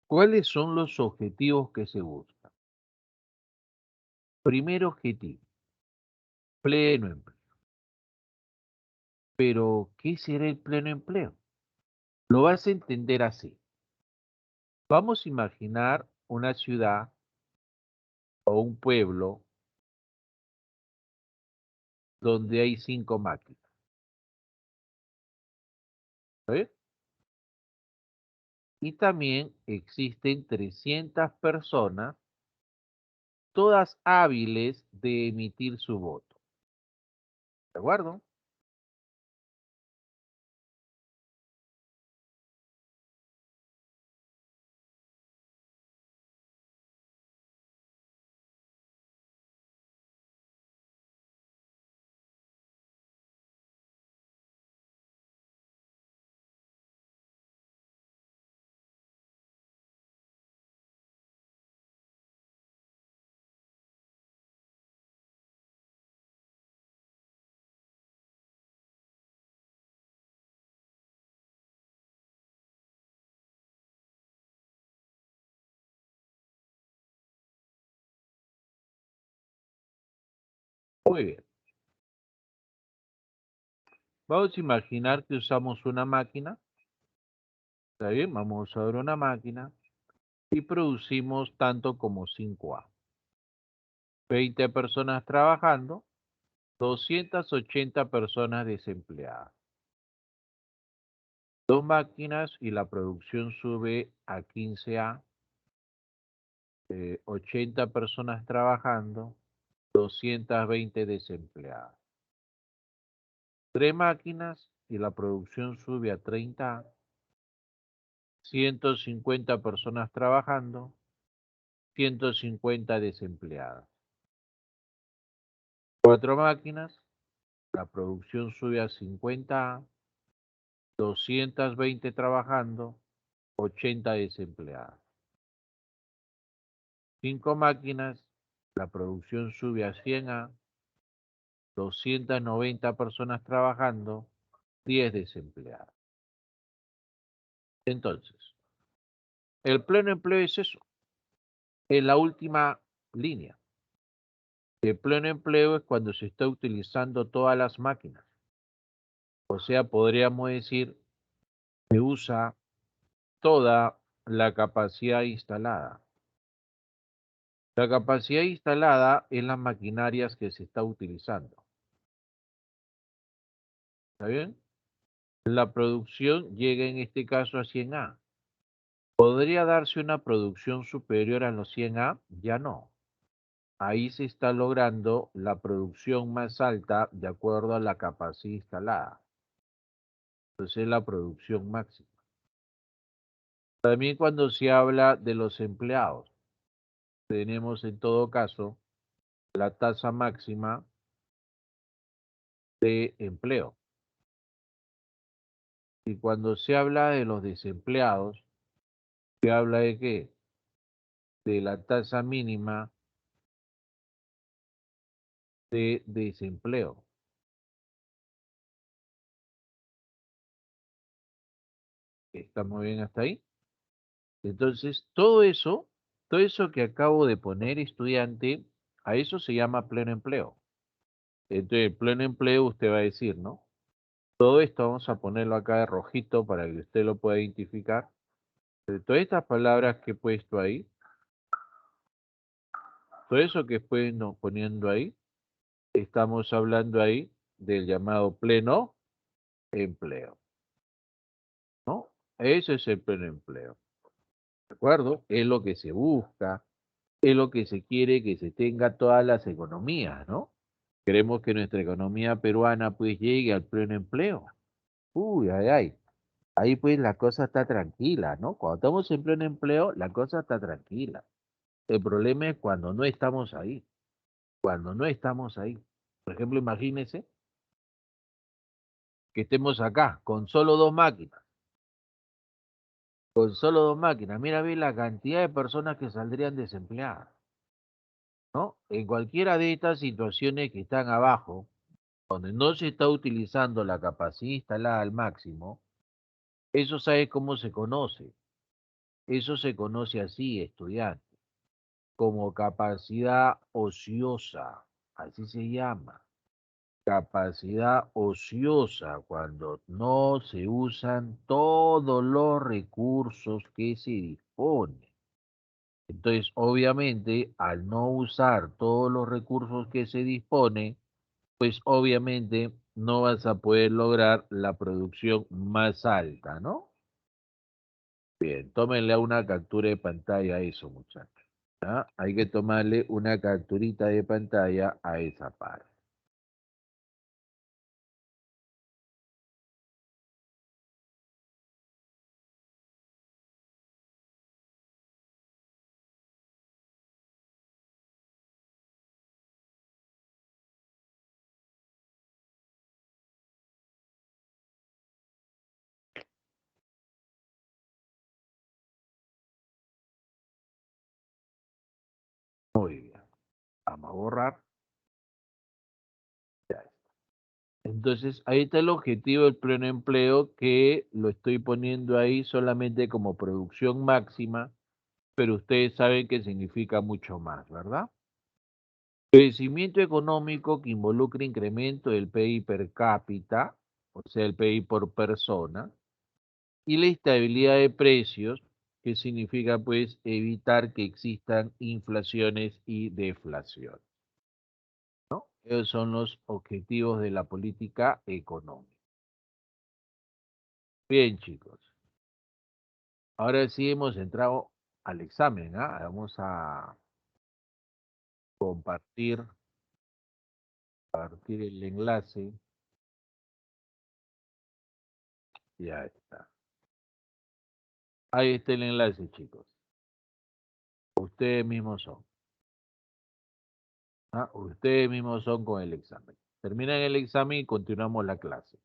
¿cuáles son los objetivos que se buscan? Primer objetivo, pleno empleo. Pero, ¿qué será el pleno empleo? Lo vas a entender así. Vamos a imaginar una ciudad o un pueblo donde hay 5 máquinas. ¿Sí? Y también existen 300 personas, todas hábiles de emitir su voto. ¿De acuerdo? Muy bien. Vamos a imaginar que usamos una máquina. ¿Está bien? Vamos a ver una máquina y producimos tanto como 5A. 20 personas trabajando, 280 personas desempleadas. 2 máquinas y la producción sube a 15A, 80 personas trabajando, 220 desempleados. 3 máquinas y la producción sube a 30A, 150 personas trabajando, 150 desempleadas. 4 máquinas, la producción sube a 50A, 220 trabajando, 80 desempleados. 5 máquinas, la producción sube a 100A, 290 personas trabajando, 10 desempleados. Entonces, el pleno empleo es eso, es la última línea. El pleno empleo es cuando se está utilizando todas las máquinas. O sea, podríamos decir, se usa toda la capacidad instalada. La capacidad instalada es las maquinarias que se está utilizando. ¿Está bien? La producción llega en este caso a 100A. ¿Podría darse una producción superior a los 100A? Ya no. Ahí se está logrando la producción más alta de acuerdo a la capacidad instalada. Entonces es la producción máxima. También cuando se habla de los empleados, tenemos en todo caso la tasa máxima de empleo. Y cuando se habla de los desempleados, se habla de qué? De la tasa mínima de desempleo. ¿Estamos bien hasta ahí? Entonces, todo eso que acabo de poner, estudiante, a eso se llama pleno empleo. Entonces, pleno empleo usted va a decir, ¿no? Todo esto vamos a ponerlo acá de rojito para que usted lo pueda identificar. De todas estas palabras que he puesto ahí, todo eso que estoy poniendo ahí, estamos hablando ahí del llamado pleno empleo, ¿no? Ese es el pleno empleo, ¿de acuerdo? Es lo que se busca, es lo que se quiere que se tenga todas las economías, ¿no? Queremos que nuestra economía peruana pues llegue al pleno empleo. Uy, ay, ay. Ahí pues la cosa está tranquila, ¿no? Cuando estamos en pleno empleo, la cosa está tranquila. El problema es cuando no estamos ahí, cuando no estamos ahí. Por ejemplo, imagínense que estemos acá con solo 2 máquinas, con solo 2 máquinas. Mira, ve la cantidad de personas que saldrían desempleadas, ¿no? En cualquiera de estas situaciones que están abajo, donde no se está utilizando la capacidad instalada al máximo, eso sabe cómo se conoce. Eso se conoce así, estudiante, como capacidad ociosa, así se llama. Capacidad ociosa, cuando no se usan todos los recursos que se disponen. Entonces, obviamente, al no usar todos los recursos que se dispone, pues obviamente no vas a poder lograr la producción más alta, ¿no? Bien, tómenle una captura de pantalla a eso, muchachos. ¿Ah? Hay que tomarle una capturita de pantalla a esa parte. Muy bien. Vamos a borrar. Ya está. Entonces, ahí está el objetivo del pleno empleo que lo estoy poniendo ahí solamente como producción máxima, pero ustedes saben que significa mucho más, ¿verdad? Crecimiento económico que involucra incremento del PIB per cápita, o sea, el PIB por persona, y la estabilidad de precios, que significa pues evitar que existan inflaciones y deflación, ¿no? Esos son los objetivos de la política económica. Bien, chicos. Ahora sí hemos entrado al examen, ¿ah? Vamos a compartir, compartir el enlace. Ya está. Ahí está el enlace, chicos. Ustedes mismos son. ¿Ah? Ustedes mismos son con el examen. Terminan el examen y continuamos la clase.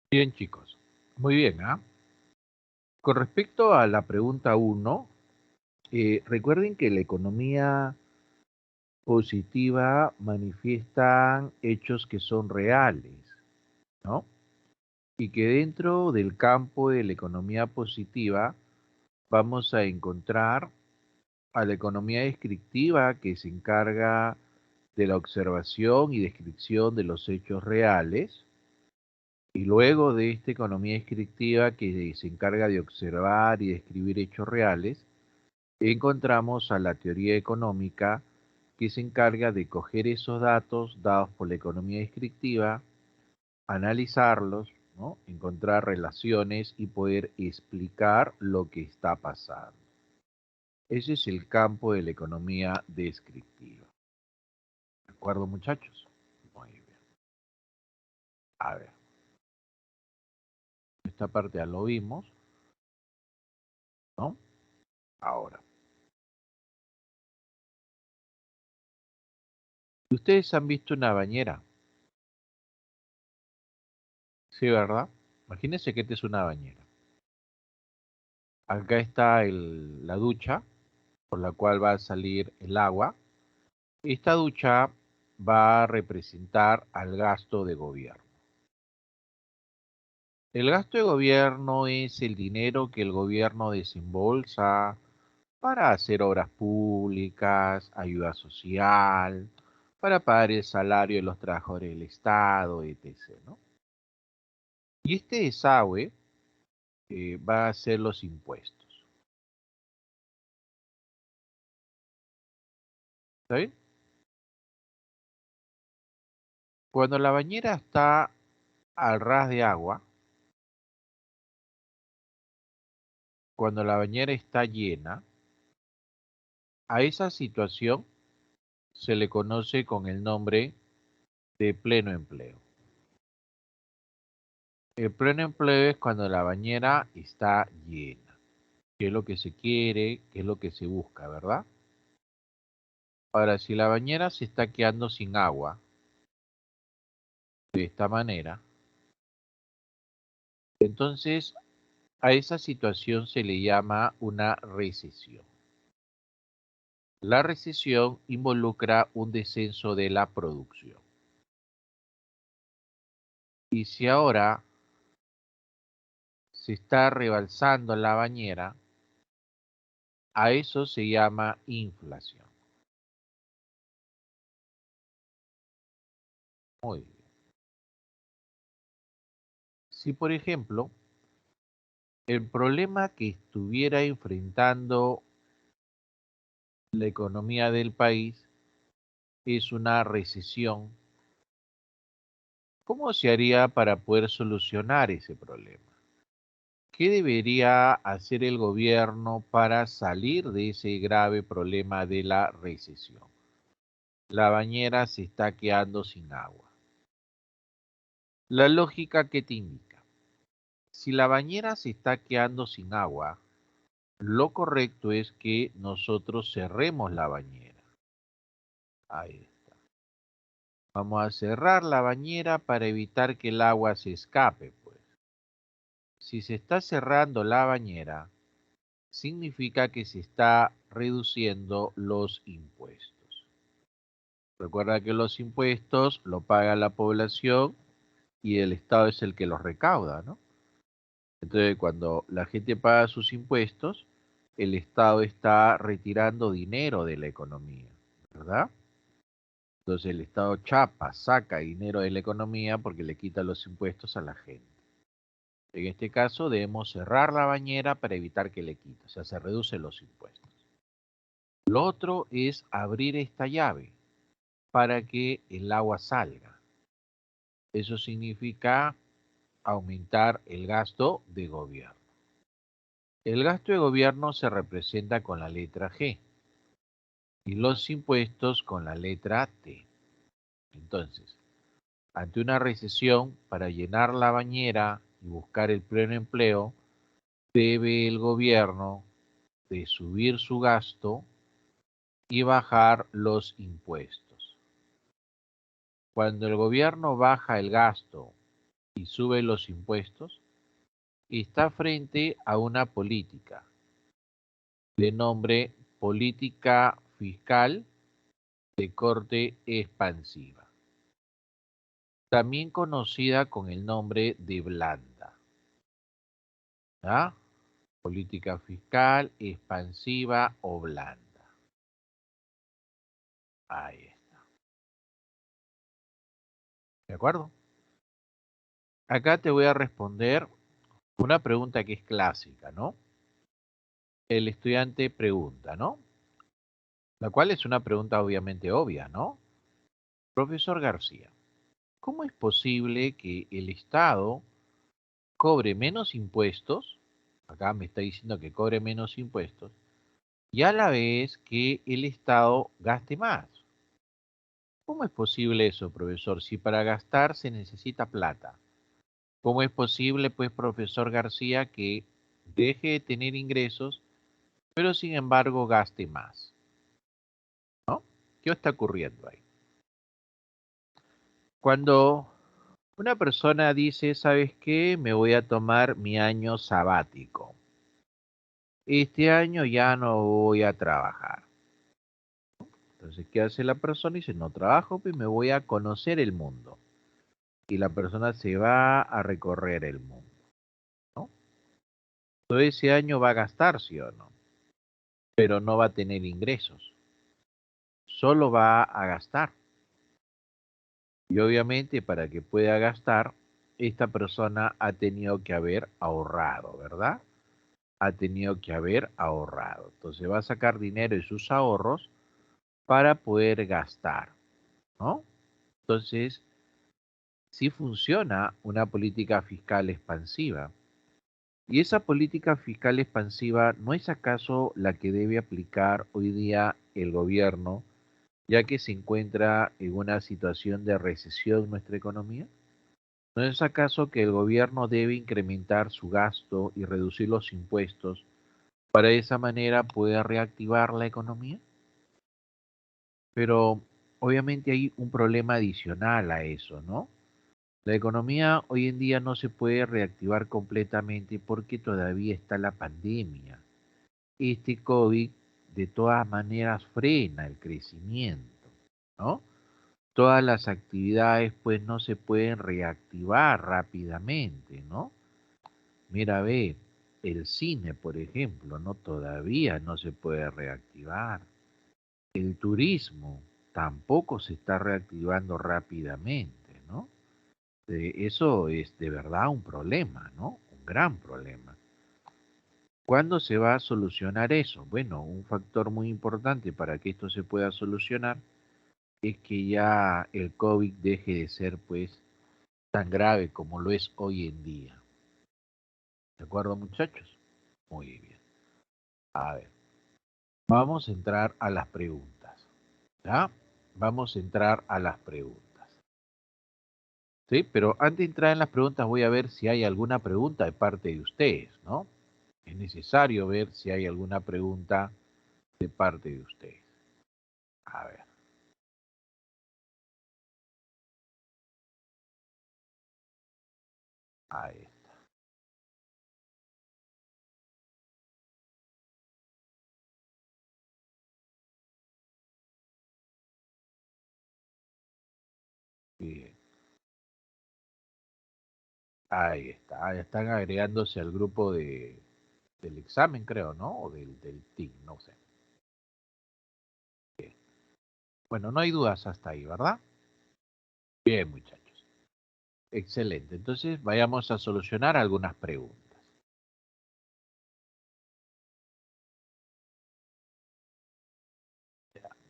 Bien, chicos. Muy bien, ¿ah? Con respecto a la pregunta uno, recuerden que la economía positiva manifiesta hechos que son reales, ¿no? Y que dentro del campo de la economía positiva vamos a encontrar a la economía descriptiva que se encarga de la observación y descripción de los hechos reales, y luego de esta economía descriptiva que se encarga de observar y describir hechos reales, encontramos a la teoría económica que se encarga de coger esos datos dados por la economía descriptiva, analizarlos, ¿no? Encontrar relaciones y poder explicar lo que está pasando. Ese es el campo de la economía descriptiva. ¿De acuerdo, muchachos? Muy bien. A ver, esta parte ya lo vimos, ¿no? Ahora, ustedes han visto una bañera, ¿sí, verdad? Imagínense que esta es una bañera. Acá está la ducha por la cual va a salir el agua. Esta ducha va a representar al gasto de gobierno. El gasto de gobierno es el dinero que el gobierno desembolsa para hacer obras públicas, ayuda social, para pagar el salario de los trabajadores del Estado, etc., ¿no? Y este desagüe va a ser los impuestos. ¿Está bien? Cuando la bañera está al ras de agua, cuando la bañera está llena, a esa situación se le conoce con el nombre de pleno empleo. El pleno empleo es cuando la bañera está llena, que es lo que se quiere, que es lo que se busca, ¿verdad? Ahora, si la bañera se está quedando sin agua de esta manera, entonces a esa situación se le llama una recesión. La recesión involucra un descenso de la producción. Y si ahora se está rebalsando la bañera, a eso se llama inflación. Muy bien. Si, por ejemplo, el problema que estuviera enfrentando la economía del país es una recesión, ¿cómo se haría para poder solucionar ese problema? ¿Qué debería hacer el gobierno para salir de ese grave problema de la recesión? La bañera se está quedando sin agua. La lógica que te indica. Si la bañera se está quedando sin agua, lo correcto es que nosotros cerremos la bañera. Ahí está. Vamos a cerrar la bañera para evitar que el agua se escape, pues. Si se está cerrando la bañera, significa que se está reduciendo los impuestos. Recuerda que los impuestos lo paga la población y el Estado es el que los recauda, ¿no? Entonces, cuando la gente paga sus impuestos, el Estado está retirando dinero de la economía, ¿verdad? Entonces el Estado chapa, saca dinero de la economía porque le quita los impuestos a la gente. En este caso debemos cerrar la bañera para evitar que le quite, o sea, se reducen los impuestos. Lo otro es abrir esta llave para que el agua salga. Eso significa aumentar el gasto de gobierno. El gasto de gobierno se representa con la letra G y los impuestos con la letra T. Entonces, ante una recesión, para llenar la bañera y buscar el pleno empleo, debe el gobierno de subir su gasto y bajar los impuestos. Cuando el gobierno baja el gasto y sube los impuestos, está frente a una política de nombre política fiscal de corte expansiva, también conocida con el nombre de blanda. ¿Ah? Política fiscal expansiva o blanda. Ahí está. ¿De acuerdo? Acá te voy a responder una pregunta que es clásica, ¿no? El estudiante pregunta, ¿no? La cual es una pregunta obviamente obvia, ¿no? Profesor García, ¿cómo es posible que el Estado cobre menos impuestos? Acá me está diciendo que cobre menos impuestos y a la vez que el Estado gaste más. ¿Cómo es posible eso, profesor? Si para gastar se necesita plata. ¿Cómo es posible, pues, profesor García, que deje de tener ingresos, pero sin embargo gaste más? ¿No? ¿Qué está ocurriendo ahí? Cuando una persona dice, ¿sabes qué? Me voy a tomar mi año sabático. Este año ya no voy a trabajar. Entonces, ¿qué hace la persona? Dice, no trabajo, pues me voy a conocer el mundo. Y la persona se va a recorrer el mundo, ¿no? Todo ese año va a gastar, ¿sí o no? Pero no va a tener ingresos. Solo va a gastar. Y obviamente para que pueda gastar, esta persona ha tenido que haber ahorrado, ¿verdad? Ha tenido que haber ahorrado. Entonces va a sacar dinero de sus ahorros para poder gastar, ¿no? Entonces, sí funciona una política fiscal expansiva. ¿Y esa política fiscal expansiva no es acaso la que debe aplicar hoy día el gobierno, ya que se encuentra en una situación de recesión nuestra economía? ¿No es acaso que el gobierno debe incrementar su gasto y reducir los impuestos para de esa manera poder reactivar la economía? Pero obviamente hay un problema adicional a eso, ¿no? La economía hoy en día no se puede reactivar completamente porque todavía está la pandemia. Este COVID de todas maneras frena el crecimiento, ¿no? Todas las actividades pues no se pueden reactivar rápidamente, ¿no? Mira, ve, el cine, por ejemplo, no todavía no se puede reactivar. El turismo tampoco se está reactivando rápidamente, ¿no? Eso es de verdad un problema, ¿no? Un gran problema. ¿Cuándo se va a solucionar eso? Bueno, un factor muy importante para que esto se pueda solucionar es que ya el COVID deje de ser pues tan grave como lo es hoy en día. ¿De acuerdo, muchachos? Muy bien. A ver, vamos a entrar a las preguntas. ¿Ya? Vamos a entrar a las preguntas. ¿Sí? Pero antes de entrar en las preguntas voy a ver si hay alguna pregunta de parte de ustedes, ¿no? Es necesario ver si hay alguna pregunta de parte de ustedes. A ver, ahí está. Bien. Ahí está. Ahí están agregándose al grupo del examen, creo, ¿no? O del TIC, no sé. Bien. Bueno, no hay dudas hasta ahí, ¿verdad? Bien, muchachos. Excelente. Entonces, vayamos a solucionar algunas preguntas.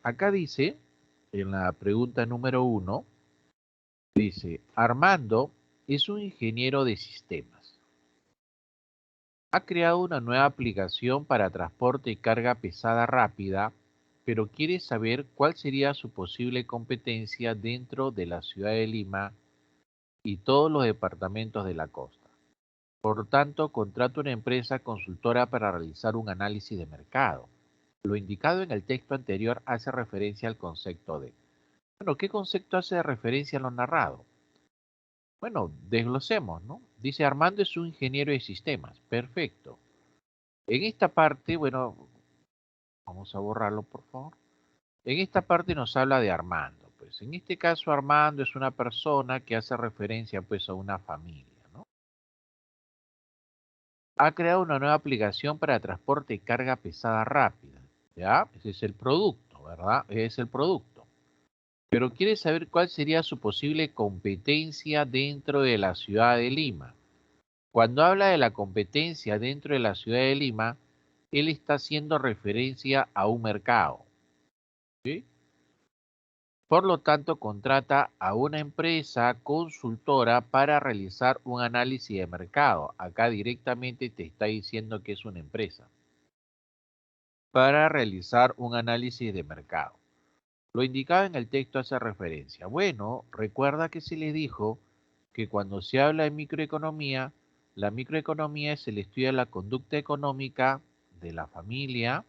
Acá dice, en la pregunta número 1, dice, Armando es un ingeniero de sistemas. Ha creado una nueva aplicación para transporte y carga pesada rápida, pero quiere saber cuál sería su posible competencia dentro de la ciudad de Lima y todos los departamentos de la costa. Por tanto, contrata una empresa consultora para realizar un análisis de mercado. Lo indicado en el texto anterior hace referencia al concepto de. Bueno, ¿qué concepto hace referencia a lo narrado? Bueno, desglosemos, ¿no? Dice Armando es un ingeniero de sistemas. Perfecto. En esta parte, bueno, vamos a borrarlo, por favor. En esta parte nos habla de Armando. Pues en este caso Armando es una persona que hace referencia pues a una familia, ¿no? Ha creado una nueva aplicación para transporte de carga pesada rápida, ¿ya? Ese es el producto, ¿verdad? Ese es el producto. Pero quiere saber cuál sería su posible competencia dentro de la ciudad de Lima. Cuando habla de la competencia dentro de la ciudad de Lima, él está haciendo referencia a un mercado, ¿sí? Por lo tanto, contrata a una empresa consultora para realizar un análisis de mercado. Acá directamente te está diciendo que es una empresa. Para realizar un análisis de mercado. Lo indicado en el texto hace referencia. Bueno, recuerda que se le dijo que cuando se habla de microeconomía, la microeconomía es el estudio de la conducta económica de la familia,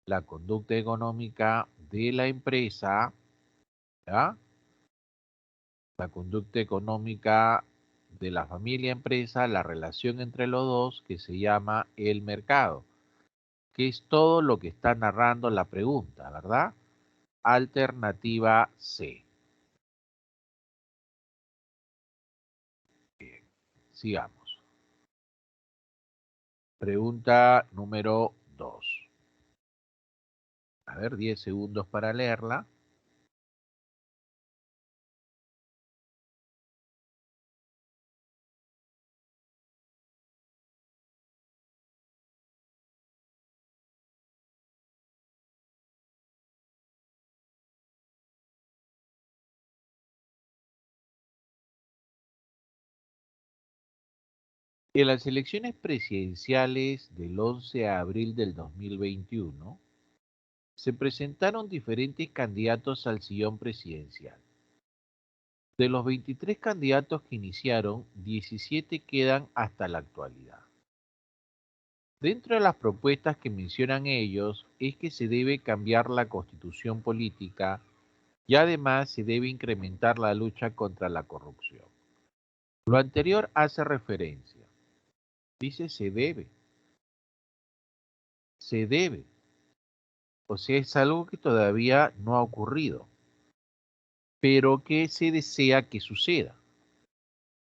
la conducta económica de la empresa, ¿ya? La conducta económica de la familia empresa, la relación entre los dos que se llama el mercado, que es todo lo que está narrando la pregunta, ¿verdad? Alternativa C. Bien, sigamos. Pregunta número 2. A ver, 10 segundos para leerla. En las elecciones presidenciales del 11 de abril del 2021, se presentaron diferentes candidatos al sillón presidencial. De los 23 candidatos que iniciaron, 17 quedan hasta la actualidad. Dentro de las propuestas que mencionan ellos es que se debe cambiar la constitución política y además se debe incrementar la lucha contra la corrupción. Lo anterior hace referencia, dice se debe, o sea, es algo que todavía no ha ocurrido, pero que se desea que suceda.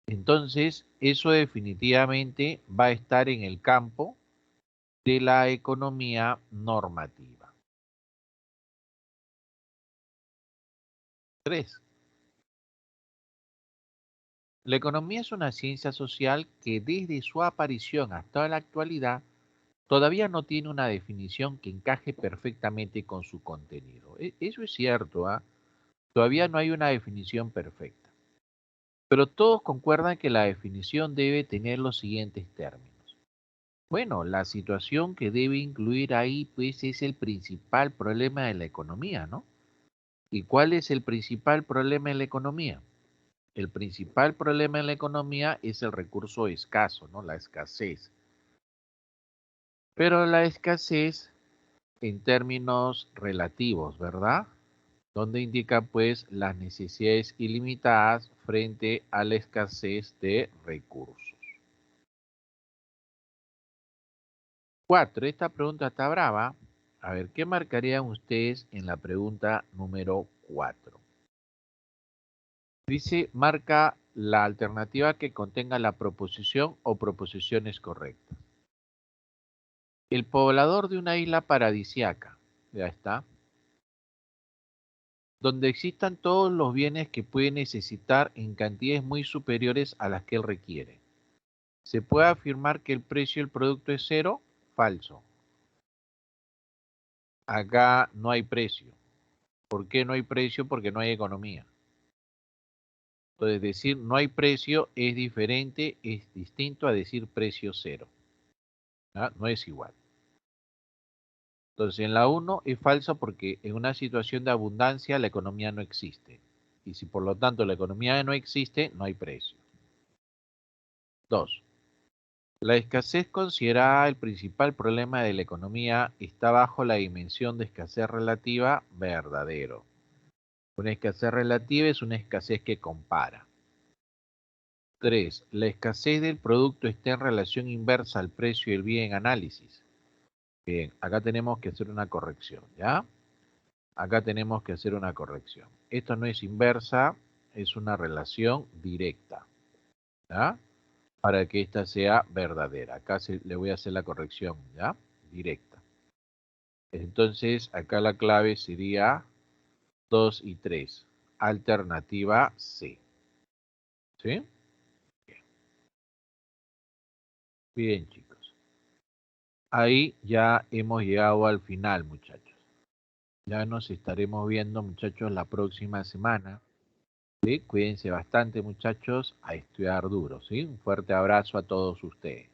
Entonces, eso definitivamente va a estar en el campo de la economía normativa. 3. La economía es una ciencia social que desde su aparición hasta la actualidad todavía no tiene una definición que encaje perfectamente con su contenido. Eso es cierto, ¿ah? Todavía no hay una definición perfecta. Pero todos concuerdan que la definición debe tener los siguientes términos. Bueno, la situación que debe incluir ahí, pues, es el principal problema de la economía, ¿no? ¿Y cuál es el principal problema en la economía? El principal problema en la economía es el recurso escaso, ¿no? La escasez. Pero la escasez en términos relativos, ¿verdad? Donde indica pues las necesidades ilimitadas frente a la escasez de recursos. 4. Esta pregunta está brava. A ver, ¿qué marcarían ustedes en la pregunta número 4? Dice, marca la alternativa que contenga la proposición o proposiciones correctas. El poblador de una isla paradisiaca, ya está, donde existan todos los bienes que puede necesitar en cantidades muy superiores a las que él requiere. ¿Se puede afirmar que el precio del producto es cero? Falso. Acá no hay precio. ¿Por qué no hay precio? Porque no hay economía. Entonces, decir no hay precio es diferente, es distinto a decir precio cero. ¿Ah? No es igual. Entonces, en la 1 es falso porque en una situación de abundancia la economía no existe. Y si por lo tanto la economía no existe, no hay precio. 2. La escasez considerada el principal problema de la economía está bajo la dimensión de escasez relativa verdadero. Una escasez relativa es una escasez que compara. 3. La escasez del producto está en relación inversa al precio del bien en análisis. Bien, acá tenemos que hacer una corrección, ¿ya? Acá tenemos que hacer una corrección. Esto no es inversa, es una relación directa, ¿ya? Para que esta sea verdadera. Acá le voy a hacer la corrección, ¿ya? Directa. Entonces, acá la clave sería 2 y 3. Alternativa C. ¿Sí? Bien, chicos. Ahí ya hemos llegado al final, muchachos. Ya nos estaremos viendo, muchachos, la próxima semana. ¿Sí? Cuídense bastante, muchachos, a estudiar duro, ¿sí? Un fuerte abrazo a todos ustedes.